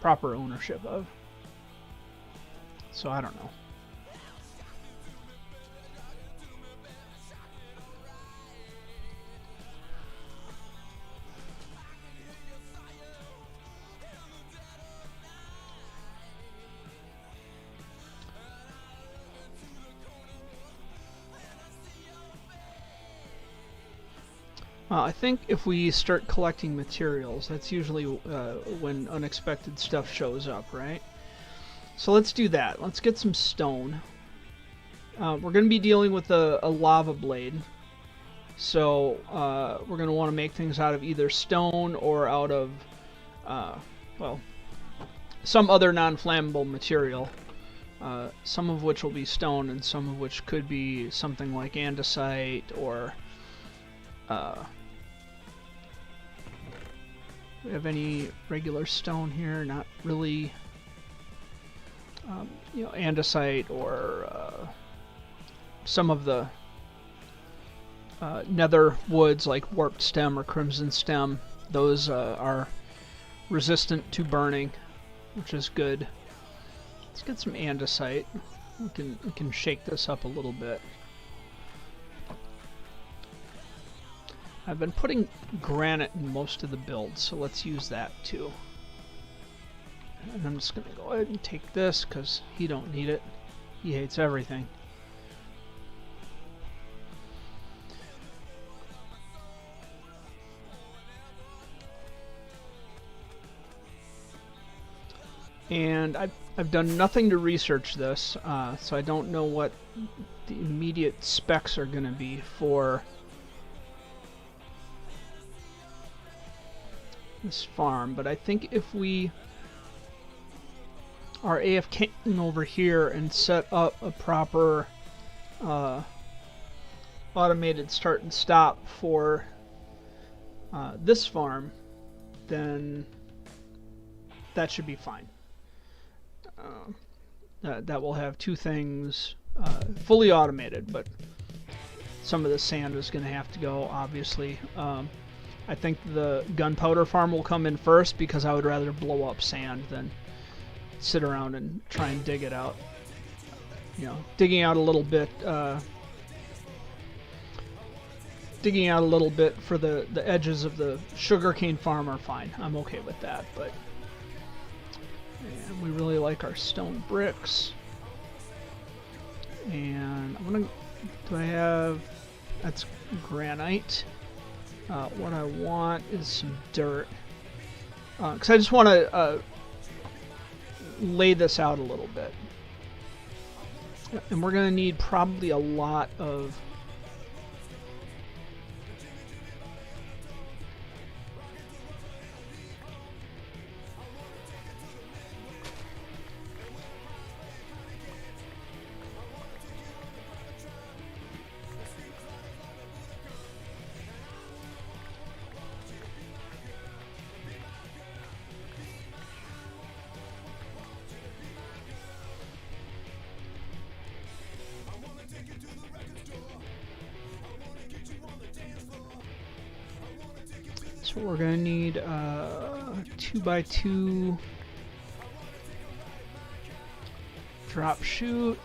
proper ownership of. So I don't know. I think if we start collecting materials, that's usually when unexpected stuff shows up, right? So let's do that. Let's get some stone. We're going to be dealing with a lava blade. So we're going to want to make things out of either stone or out of, well, some other non-flammable material. Some of which will be stone and some of which could be something like andesite or... we have any regular stone here? Not really. Andesite or some of the nether woods like warped stem or crimson stem. Those are resistant to burning, which is good. Let's get some andesite. we can shake this up a little bit. I've been putting granite in most of the builds, so let's use that too. And I'm just gonna go ahead and take this because he don't need it. He hates everything. And I've done nothing to research this, so I don't know what the immediate specs are going to be for this farm. But I think if we are AFKing over here and set up a proper automated start and stop for this farm, then that should be fine. That will have two things fully automated, but some of the sand is going to have to go, obviously. I think the gunpowder farm will come in first because I would rather blow up sand than sit around and try and dig it out. You know, digging out a little bit for the edges of the sugarcane farm are fine. I'm okay with that, but and we really like our stone bricks. And I'm gonna, do I have, that's granite. What I want is some dirt. Because I just want to lay this out a little bit. And we're going to need probably a lot of so we're going to need 2x2 drop chute.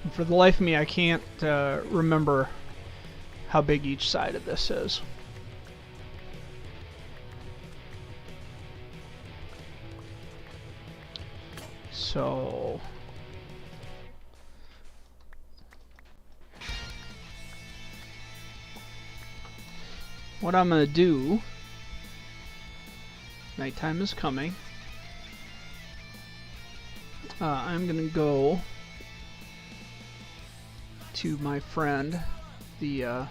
And for the life of me, I can't remember how big each side of this is. So what I'm going to do, nighttime is coming, I'm going to go to my friend, the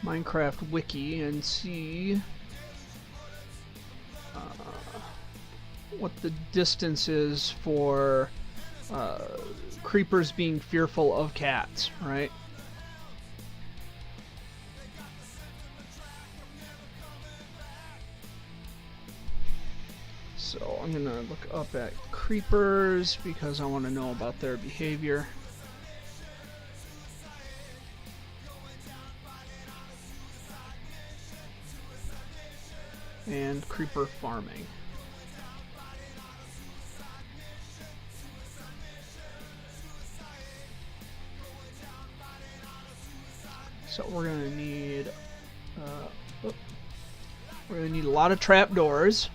Minecraft wiki, and see what the distance is for creepers being fearful of cats, right? So I'm gonna look up at creepers because I want to know about their behavior. And creeper farming. So we're gonna need a lot of trapdoors.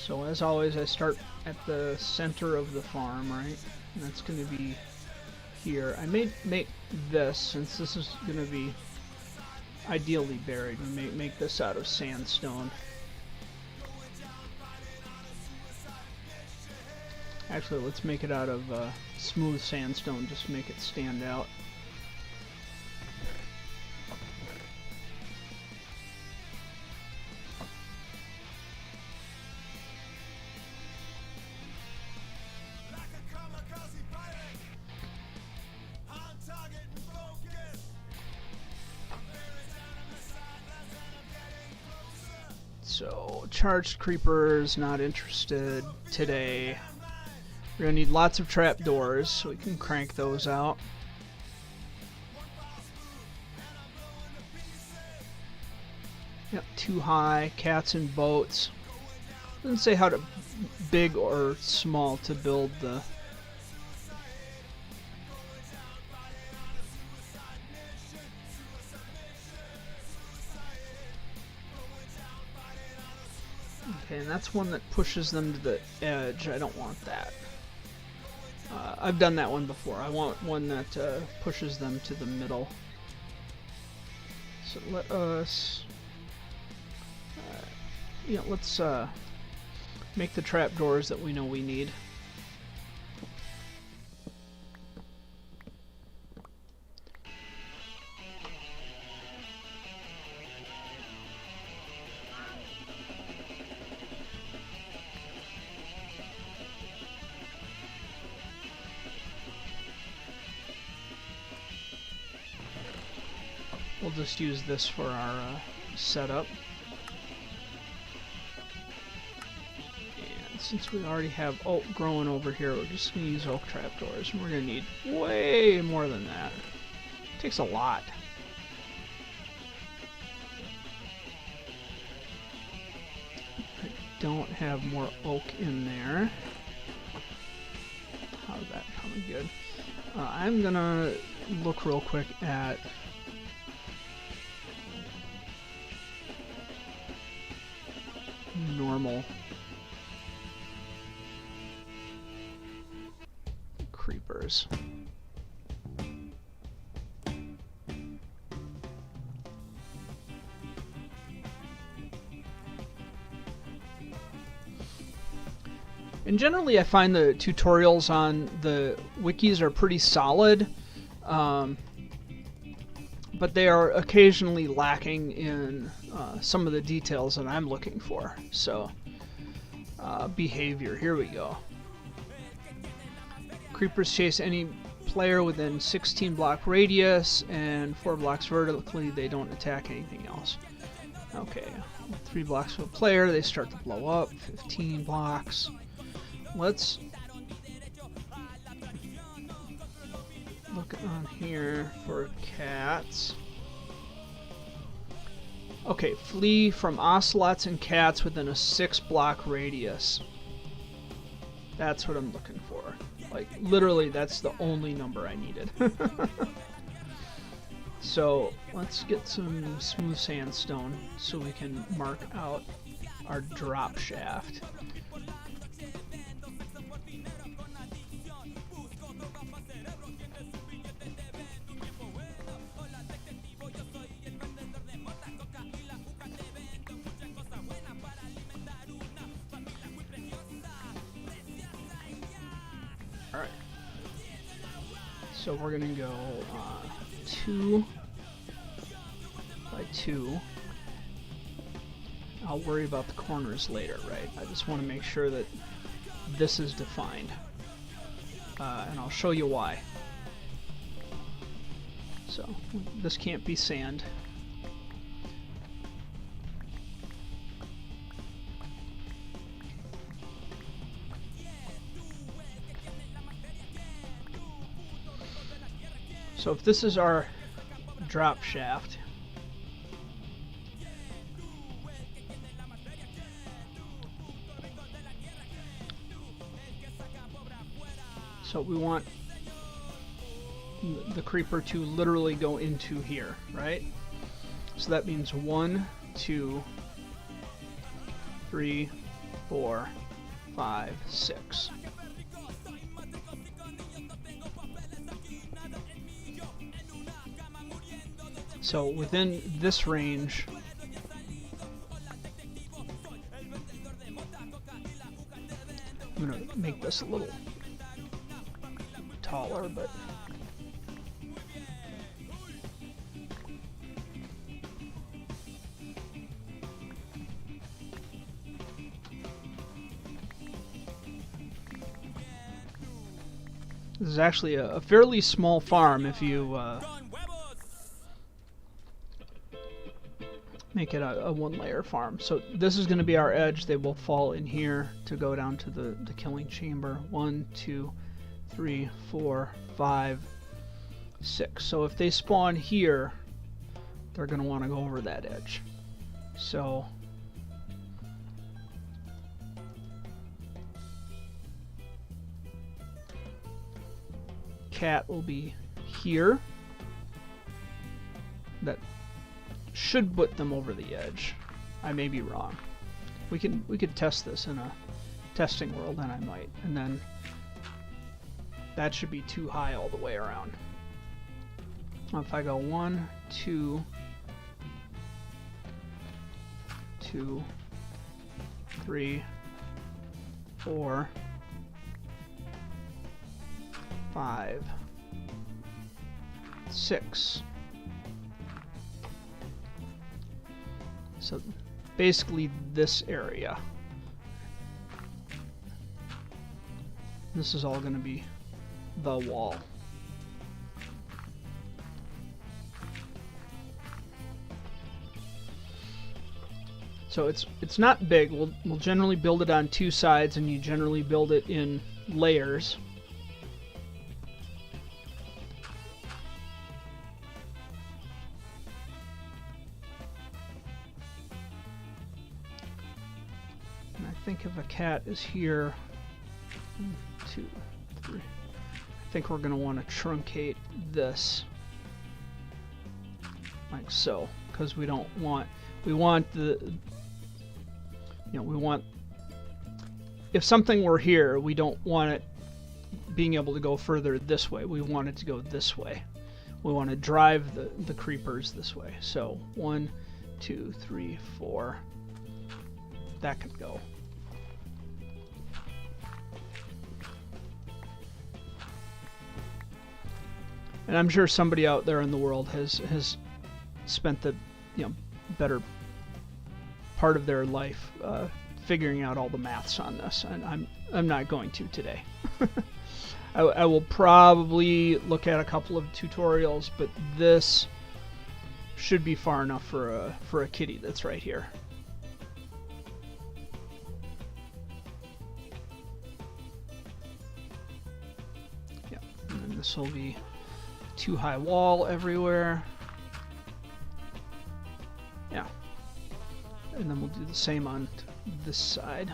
So as always, I start at the center of the farm, right? And that's going to be here. I may make this, since this is going to be ideally buried, we may make this out of sandstone. Actually, let's make it out of smooth sandstone, just to make it stand out. So, charged creepers, not interested today. We're gonna need lots of trapdoors, so we can crank those out. Yep, too high, cats and boats. Doesn't say how to big or small to build the... Okay, and that's one that pushes them to the edge. I don't want that. I've done that one before. I want one that pushes them to the middle. So let us... yeah, let's make the trapdoors that we know we need. We'll just use this for our setup. And since we already have oak growing over here, we're just going to use oak trapdoors. And we're going to need way more than that. It takes a lot. I don't have more oak in there. How's that coming? Good. I'm going to look real quick at... normal creepers. And generally I find the tutorials on the wikis are pretty solid, but they are occasionally lacking in some of the details that I'm looking for. So, behavior, here we go. Creepers chase any player within 16 block radius and 4 blocks vertically. They don't attack anything else. Okay, 3 blocks of a player, they start to blow up. 15 blocks. Let's look on here for cats. Okay, flee from ocelots and cats within a 6 block radius. That's what I'm looking for. Like, literally, that's the only number I needed. So, let's get some smooth sandstone so we can mark out our drop shaft. Alright, so we're gonna go 2 by 2. I'll worry about the corners later, right? I just want to make sure that this is defined, and I'll show you why. So, this can't be sand. So if this is our drop shaft, so we want the creeper to literally go into here, right? So that means 1, 2, 3, 4, 5, 6. So within this range, I'm going to make this a little taller, but this is actually a fairly small farm if you make it a one-layer farm. So this is going to be our edge. They will fall in here to go down to the killing chamber. 1, 2, 3, 4, 5, 6. So if they spawn here, they're going to want to go over that edge. So cat will be here. That should put them over the edge. I may be wrong. We could test this in a testing world, and I might. And then that should be too high all the way around. If I go 1, 2, 2, 3, 4, 5, 6. So basically this area. This is all going to be the wall. So it's not big. We'll generally build it on 2 sides, and you generally build it in layers. And I think if a cat is here, 1, 2, 3. I think we're going to want to truncate this like so, because we don't want. We want the. You know, we want, if something were here, we don't want it being able to go further this way. We want it to go this way. We want to drive the creepers this way. So 1, 2, 3, 4. That could go. And I'm sure somebody out there in the world has spent the better part of their life figuring out all the maths on this, and I'm not going to today. I will probably look at a couple of tutorials, but this should be far enough for a kitty that's right here. Yeah, and then this will be 2 high wall everywhere. Yeah. And then we'll do the same on this side.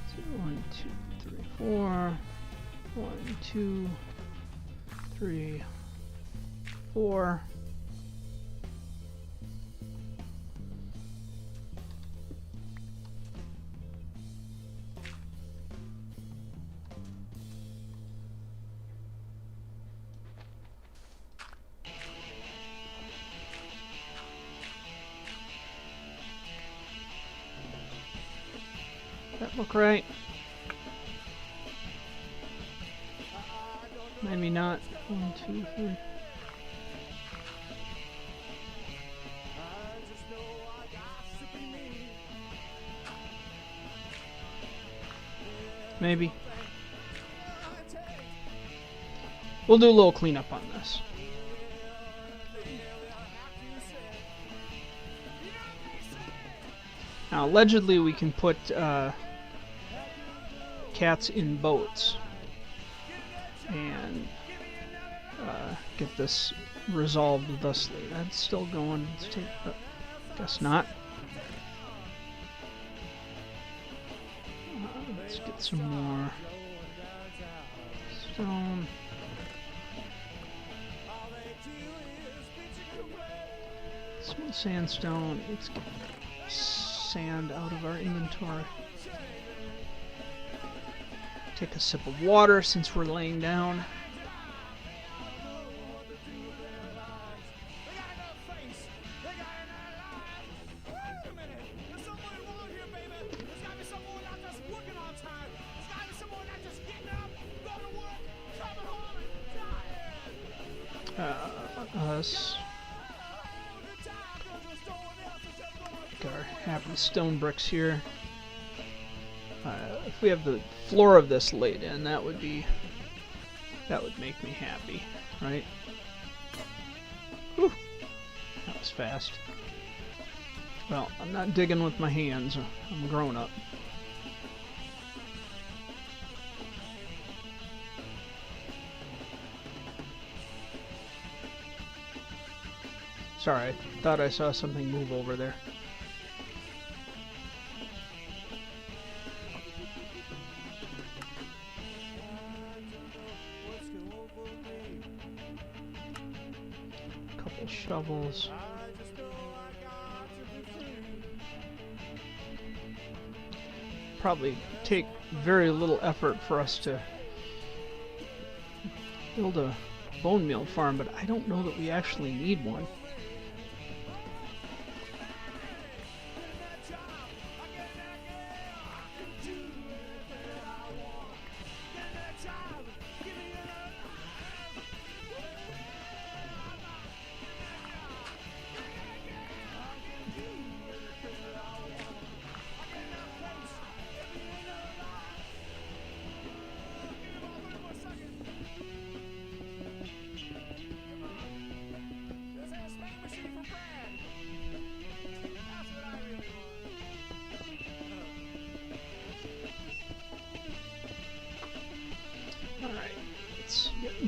So 1, 2, 3, 4. 1, 2, 3, 4. That look right? Maybe not. 1, 2, 3. Maybe. We'll do a little cleanup on this. Now, allegedly, we can put cats in boats and get this resolved thusly. That's still going. Guess not. Let's get some more stone. Some sandstone. Let's get sand out of our inventory. Take a sip of water since we're laying down. Us. Having stone bricks here. If we have the floor of this laid in, that would make me happy, right? Whew. That was fast. Well, I'm not digging with my hands. I'm a grown up. Sorry, I thought I saw something move over there. Couple shovels. Probably take very little effort for us to build a bone meal farm, but I don't know that we actually need one.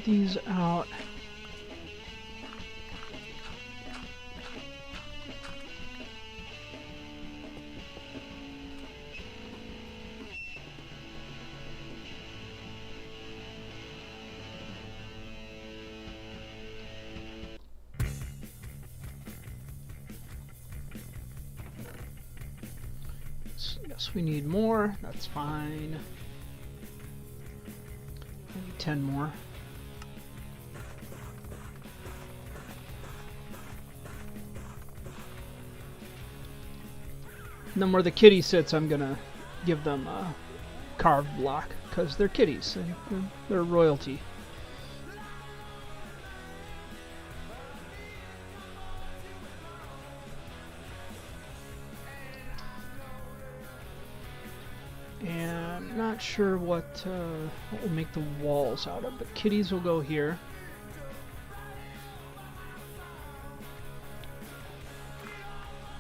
These out. Yes, we need more. That's fine. Maybe 10 more. And then where the kitty sits, I'm gonna give them a carved block because they're kitties. They're royalty. And I'm not sure what we'll make the walls out of, but kitties will go here.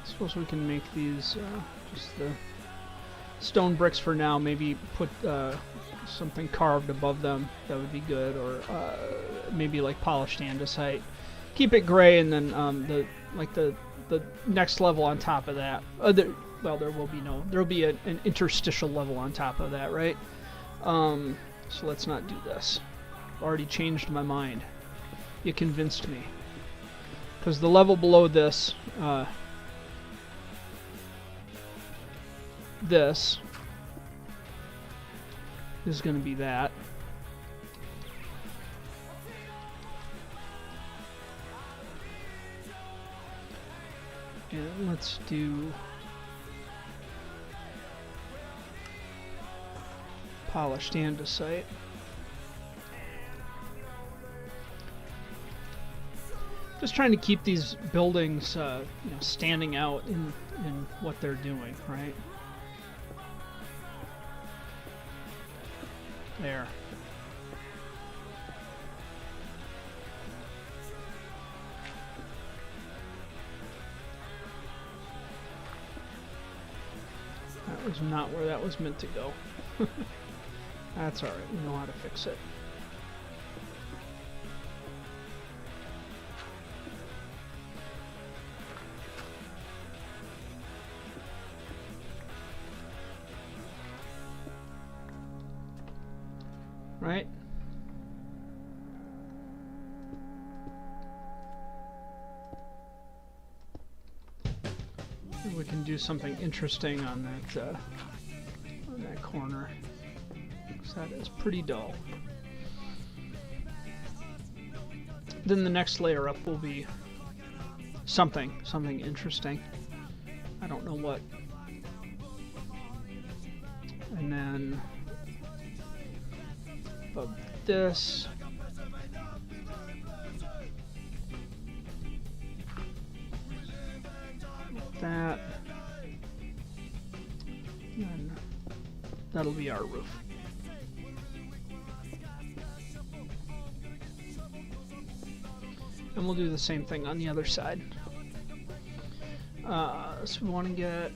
Suppose we can make these just the stone bricks for now. Maybe put something carved above them. That would be good, or maybe like polished andesite. Keep it gray, and then the next level on top of that. Well, there will be an interstitial level on top of that, right? So let's not do this. Already changed my mind. You convinced me. Because the level below this. This is going to be that. And let's do polished andesite. Just trying to keep these buildings, standing out in what they're doing, right? There. That was not where that was meant to go. That's alright, we know how to fix it. Right? Maybe we can do something interesting on that corner, because that is pretty dull. Then the next layer up will be something interesting. I don't know what. And then above this, that, That'll be our roof. And we'll do the same thing on the other side. So we want to get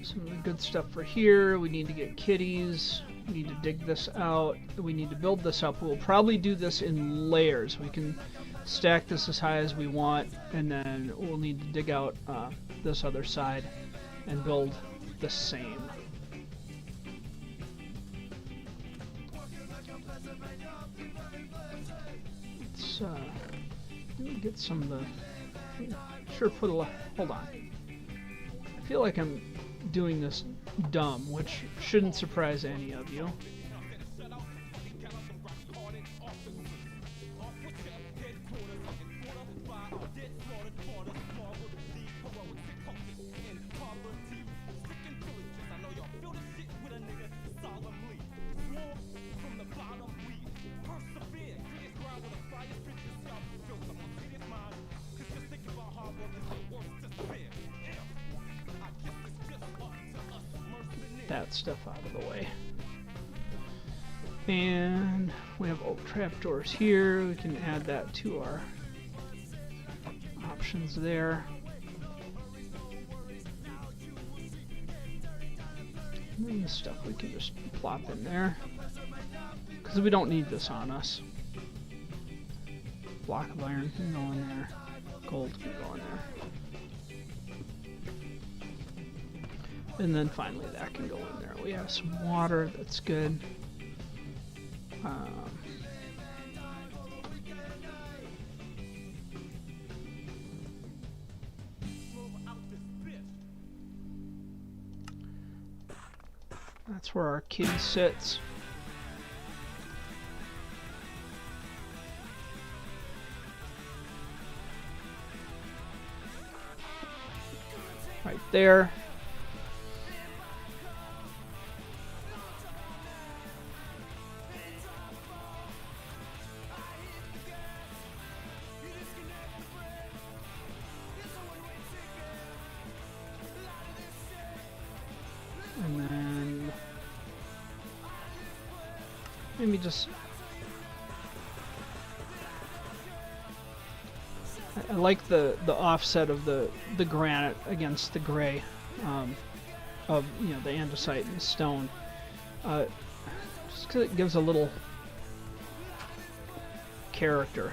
some of the good stuff for here. We need to get kitties. We need to dig this out. We need to build this up. We'll probably do this in layers. We can stack this as high as we want, and then we'll need to dig out this other side and build the same. Let's get some of the... Sure, put a lot... Hold on. I feel like I'm doing this dumb, which shouldn't surprise any of you. That stuff out of the way. And we have oak trapdoors here. We can add that to our options there. And then the stuff we can just plop in there, because we don't need this on us. Block of iron can go in there. Gold can go in there. And then finally that can go in there. We have some water, that's good. That's where our kitty sits. Right there. And then maybe just I like the offset of the granite against the gray of the andesite and the stone, just because it gives a little character.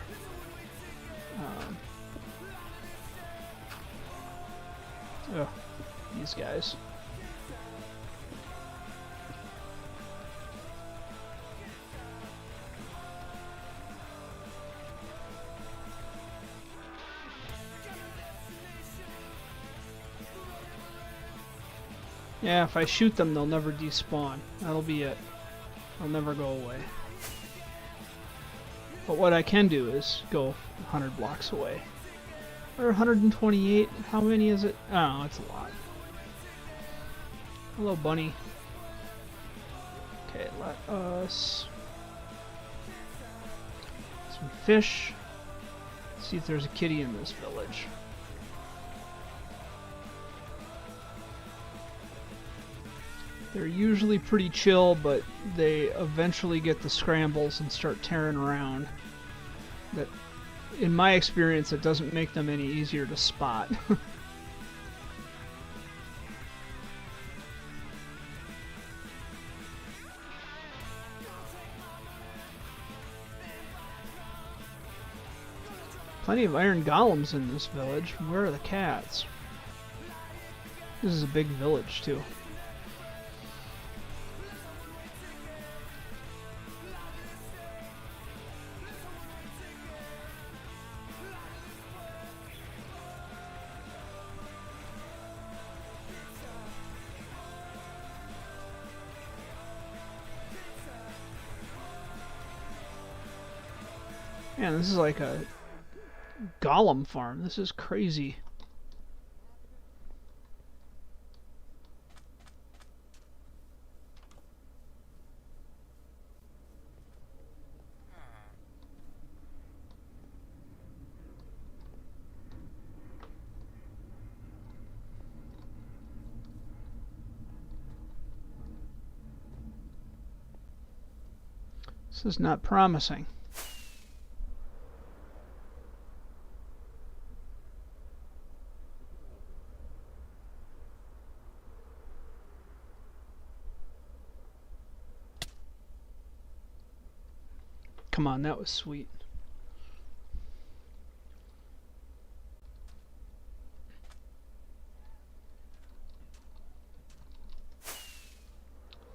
Oh, these guys. Yeah, if I shoot them, they'll never despawn. That'll be it. They'll never go away. But what I can do is go 100 blocks away. Or 128. How many is it? Oh, it's a lot. Hello, bunny. Okay, let us... some fish. See if there's a kitty in this village. They're usually pretty chill, but they eventually get the scrambles and start tearing around. That, in my experience, it doesn't make them any easier to spot. Plenty of iron golems in this village. Where are the cats? This is a big village, too. Man, this is like a golem farm. This is crazy. This is not promising. Come on, that was sweet.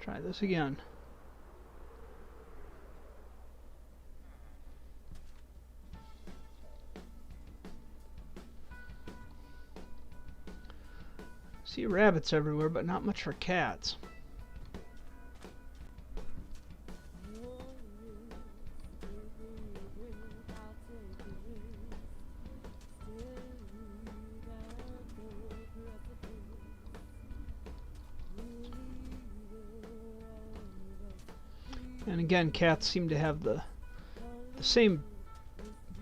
Try this again. See rabbits everywhere, but not much for cats. And again, cats seem to have the same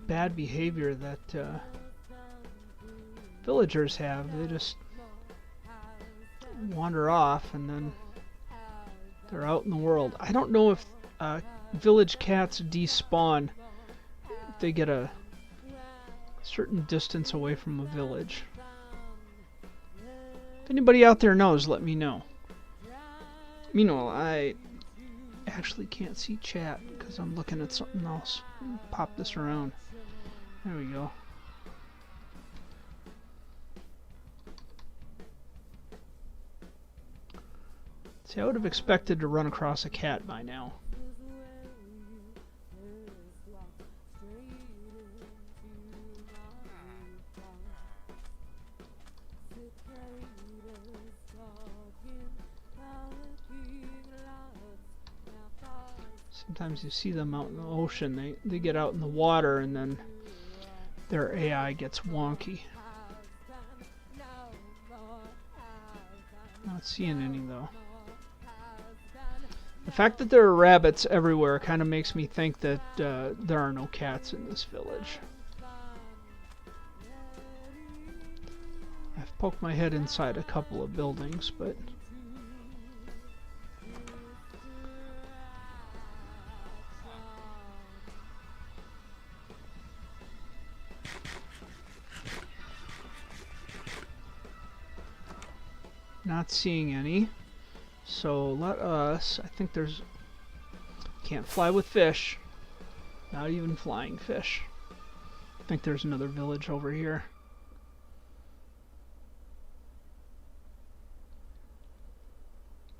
bad behavior that villagers have. They just wander off and then they're out in the world. I don't know if village cats despawn if they get a certain distance away from a village. If anybody out there knows, let me know. Meanwhile, I actually can't see chat because I'm looking at something else. Pop this around. There we go. See, I would have expected to run across a cat by now. Sometimes you see them out in the ocean. They get out in the water and then their AI gets wonky. Not seeing any though. The fact that there are rabbits everywhere kind of makes me think that there are no cats in this village. I've poked my head inside a couple of buildings, but not seeing any. So let us, I think there's, can't fly with fish, not even flying fish. I think there's another village over here.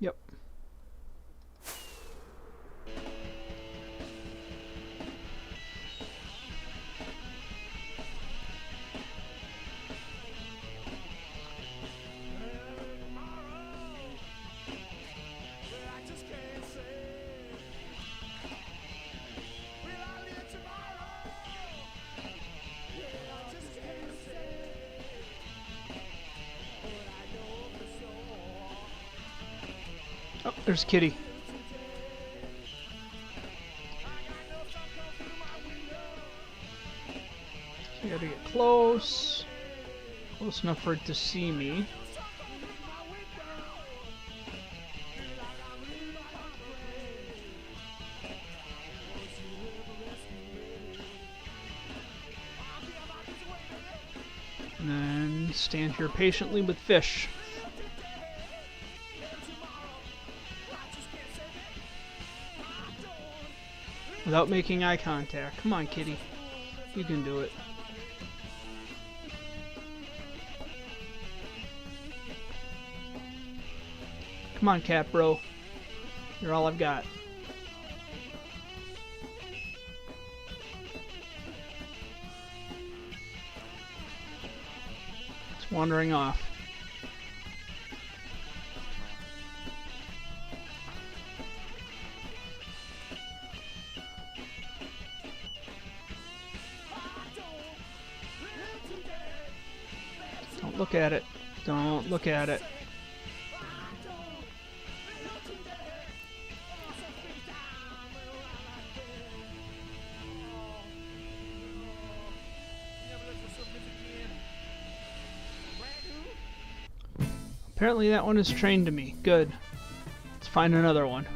Yep. Oh, there's Kitty. So I gotta get close. Close enough for it to see me. And then stand here patiently with fish. Without making eye contact. Come on, Kitty. You can do it. Come on, cat bro. You're all I've got. It's wandering off. Don't look at it. Don't look at it. Apparently that one is trained to me. Good. Let's find another one.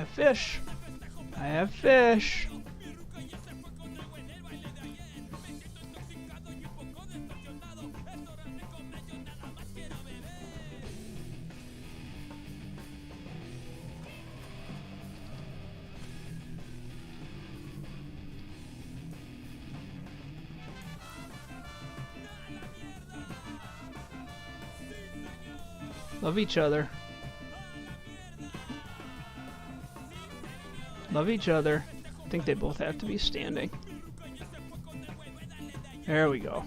have fish. I have fish. Love each other. Love each other. I think they both have to be standing. There we go.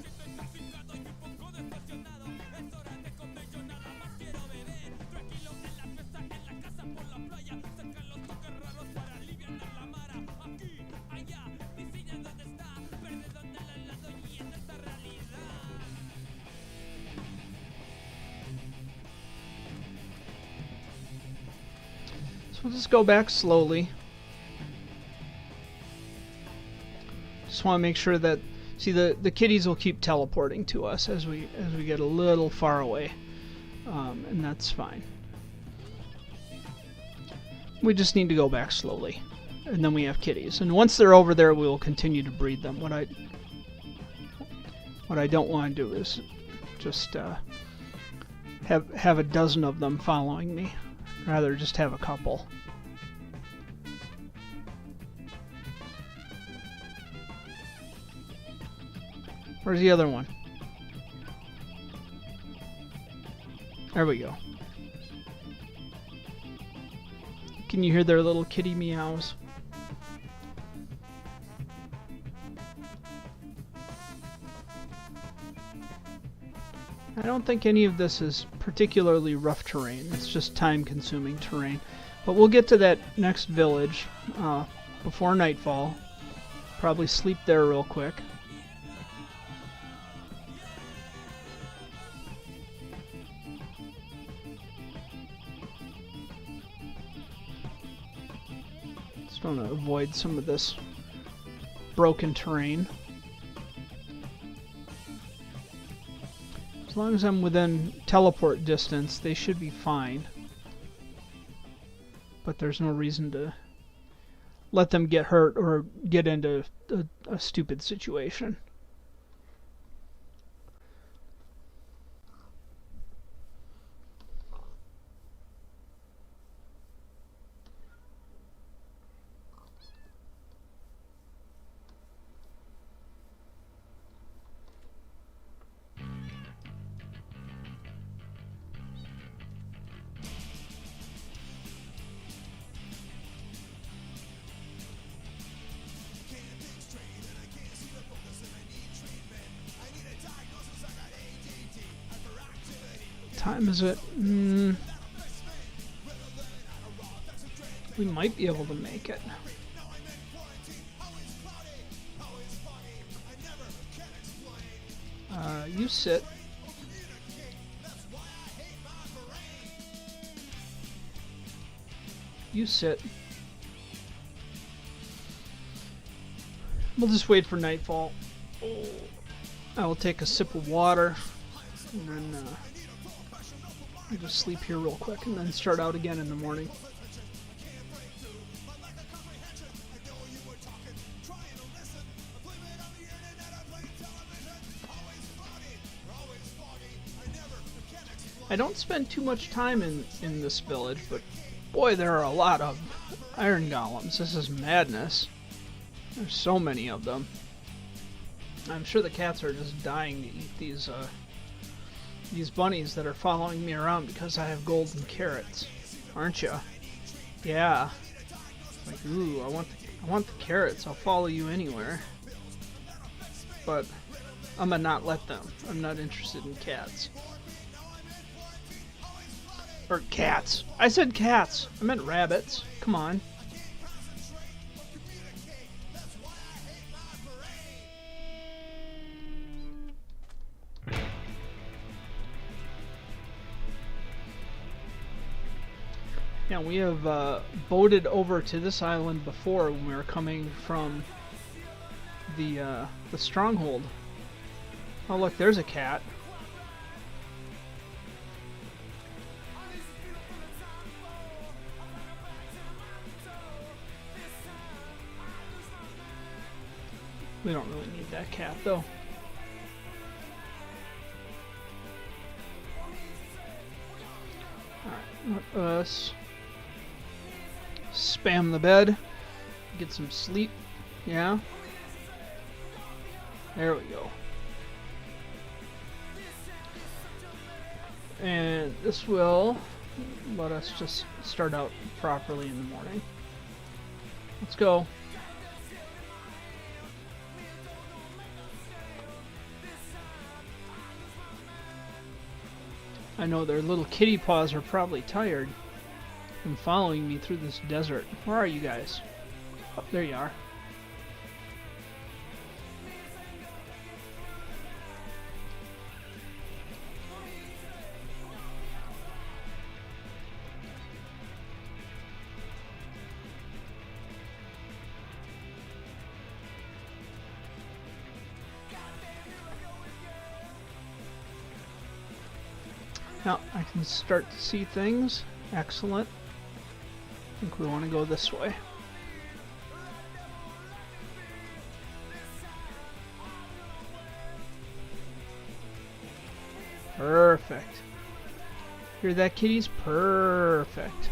We'll just go back slowly. Just want to make sure that, see, the kitties will keep teleporting to us as we get a little far away, and that's fine. We just need to go back slowly, and then we have kitties. And once they're over there, we will continue to breed them. What I don't want to do is just have a dozen of them following me. Rather just have a couple. Where's the other one? There we go. Can you hear their little kitty meows? I don't think any of this is particularly rough terrain. It's just time-consuming terrain. But we'll get to that next village before nightfall. Probably sleep there real quick. Just want to avoid some of this broken terrain. As long as I'm within teleport distance, they should be fine. But there's no reason to let them get hurt or get into a stupid situation. Time is it? We might be able to make it. You sit. You sit. We'll just wait for nightfall. I will take a sip of water and then I'll just sleep here real quick and then start out again in the morning. I don't spend too much time in this village, but boy, there are a lot of iron golems. This is madness. There's so many of them. I'm sure the cats are just dying to eat these bunnies that are following me around because I have golden carrots, aren't you? Yeah. Like, ooh, I want the carrots. I'll follow you anywhere. But I'm gonna not let them. I'm not interested in cats. Or cats. I said cats. I meant rabbits. Come on. Yeah, we have boated over to this island before when we were coming from the stronghold. Oh look, there's a cat. We don't really need that cat though. Alright, let us spam the bed. Get some sleep. Yeah. There we go. And this will let us just start out properly in the morning. Let's go. I know their little kitty paws are probably tired from following me through this desert. Where are you guys? Oh, there you are. Now I can start to see things. Excellent. I think we want to go this way. Perfect. Hear that, kitties? Perfect.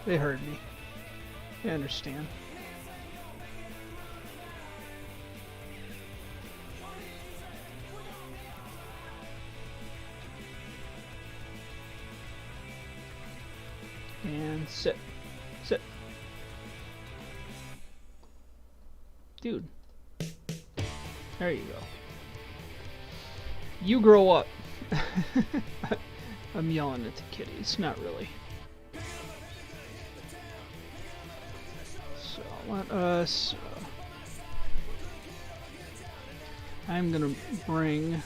They heard me. They understand. And sit. Sit. Dude. There you go. You grow up. I'm yelling at the kitties, not really. So let us... I'm gonna bring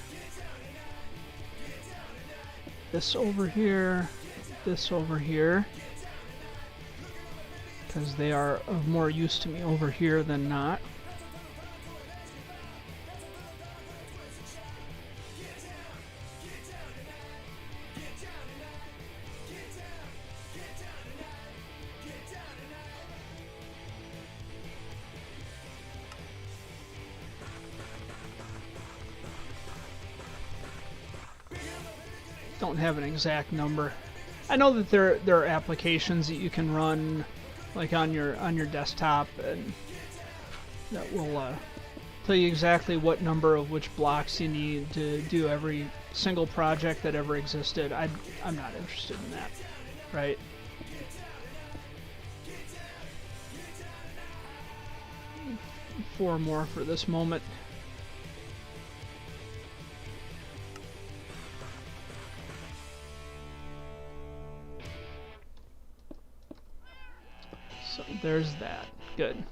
this over here, this over here, because they are of more use to me over here than not. Don't have an exact number. I know that there are applications that you can run, like on your desktop, and that will tell you exactly what number of which blocks you need to do every single project that ever existed. I'm not interested in that, right? Four more for this moment. So there's that. Good.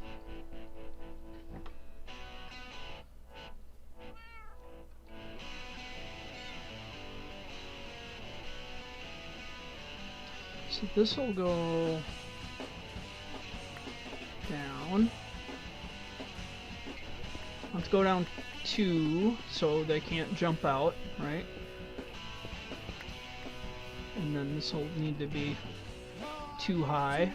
So this will go down. Let's go down 2 so they can't jump out, right? And then this will need to be 2 high.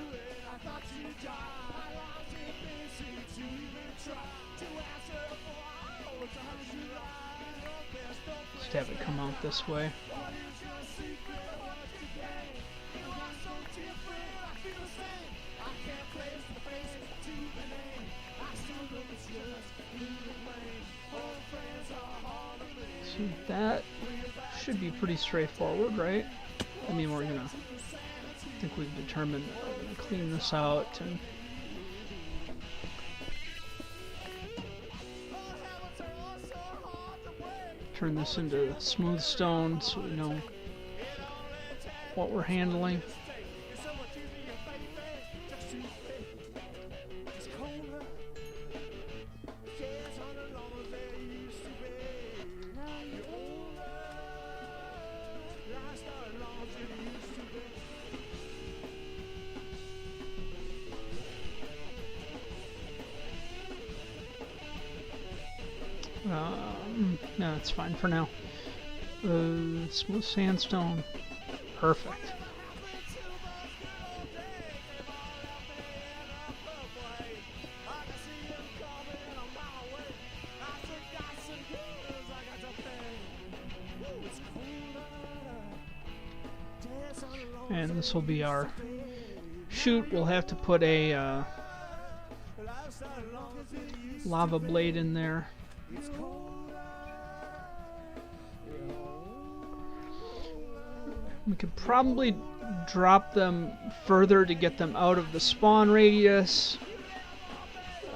Just have it come out this way. So that should be pretty straightforward, right? I mean, I think we've determined that we're gonna clean this out and turn this into smooth stone so we know what we're handling. No, it's fine for now. Smooth sandstone. Perfect. this will be our chute. We'll have to put a lava blade in there. We could probably drop them further to get them out of the spawn radius.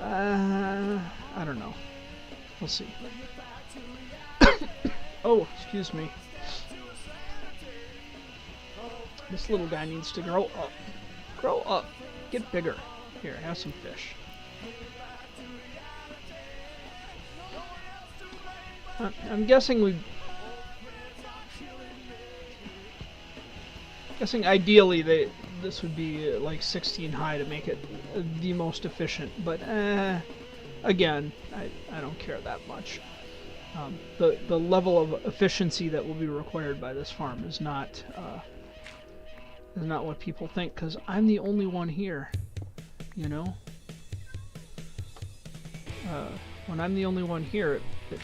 I don't know. We'll see. Oh, excuse me. This little guy needs to grow up. Grow up. Get bigger. Here, have some fish. I'm guessing ideally this would be like 16 high to make it the most efficient, but again, I don't care that much. The level of efficiency that will be required by this farm is not what people think, because I'm the only one here, you know? When I'm the only one here, it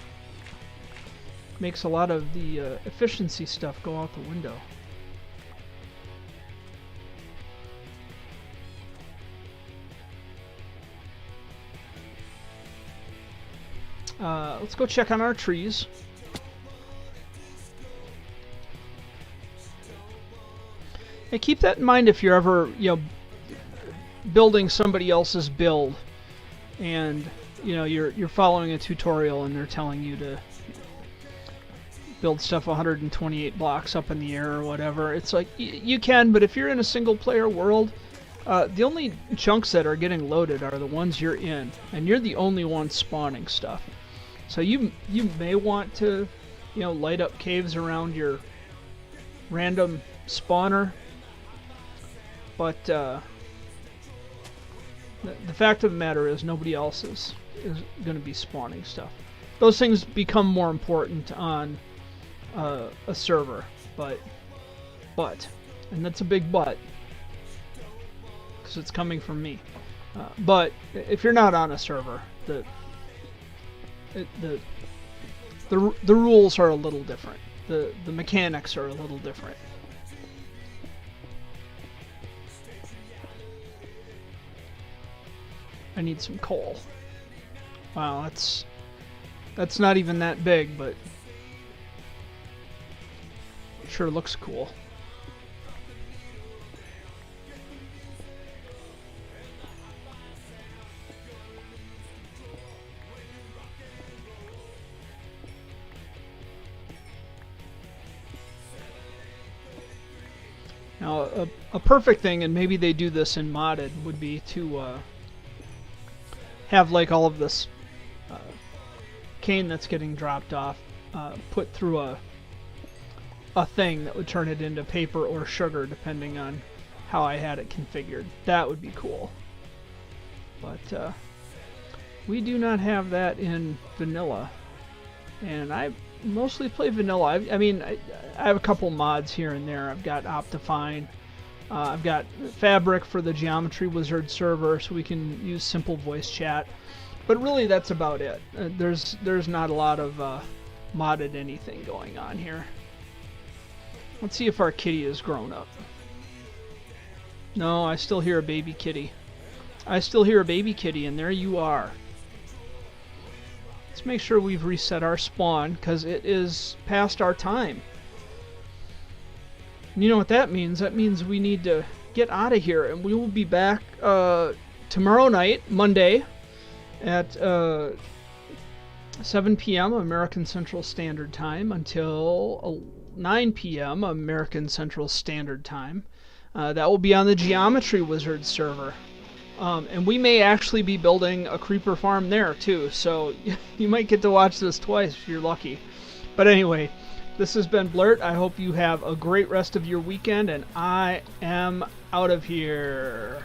makes a lot of the efficiency stuff go out the window. Let's go check on our trees. Hey, keep that in mind if you're ever, building somebody else's build, and you're following a tutorial and they're telling you to build stuff 128 blocks up in the air or whatever. It's like you can, but if you're in a single player world, the only chunks that are getting loaded are the ones you're in, and you're the only one spawning stuff. So you may want to, light up caves around your random spawner, but the fact of the matter is nobody else is going to be spawning stuff. Those things become more important on a server, but, and that's a big but, because it's coming from me. But if you're not on a server, the rules are a little different. The mechanics are a little different. I need some coal. Wow, that's not even that big, but it sure looks cool. Now, a perfect thing, and maybe they do this in modded, would be to have like all of this cane that's getting dropped off put through a thing that would turn it into paper or sugar, depending on how I had it configured. That would be cool. But we do not have that in vanilla, and I mostly play vanilla. I mean, I have a couple mods here and there. I've got Optifine. I've got Fabric for the Geometry Wizard server, so we can use simple voice chat. But really, that's about it. There's not a lot of modded anything going on here. Let's see if our kitty is grown up. No, I still hear a baby kitty. I still hear a baby kitty, and there you are. Let's make sure we've reset our spawn, because it is past our time. And you know what that means? That means we need to get out of here, and we will be back tomorrow night, Monday, at 7 p.m. American Central Standard Time until 9 p.m. American Central Standard Time. That will be on the Geometry Wizard server. And we may actually be building a creeper farm there too, so you might get to watch this twice if you're lucky. But anyway, this has been Bluurrt. I hope you have a great rest of your weekend, and I am out of here.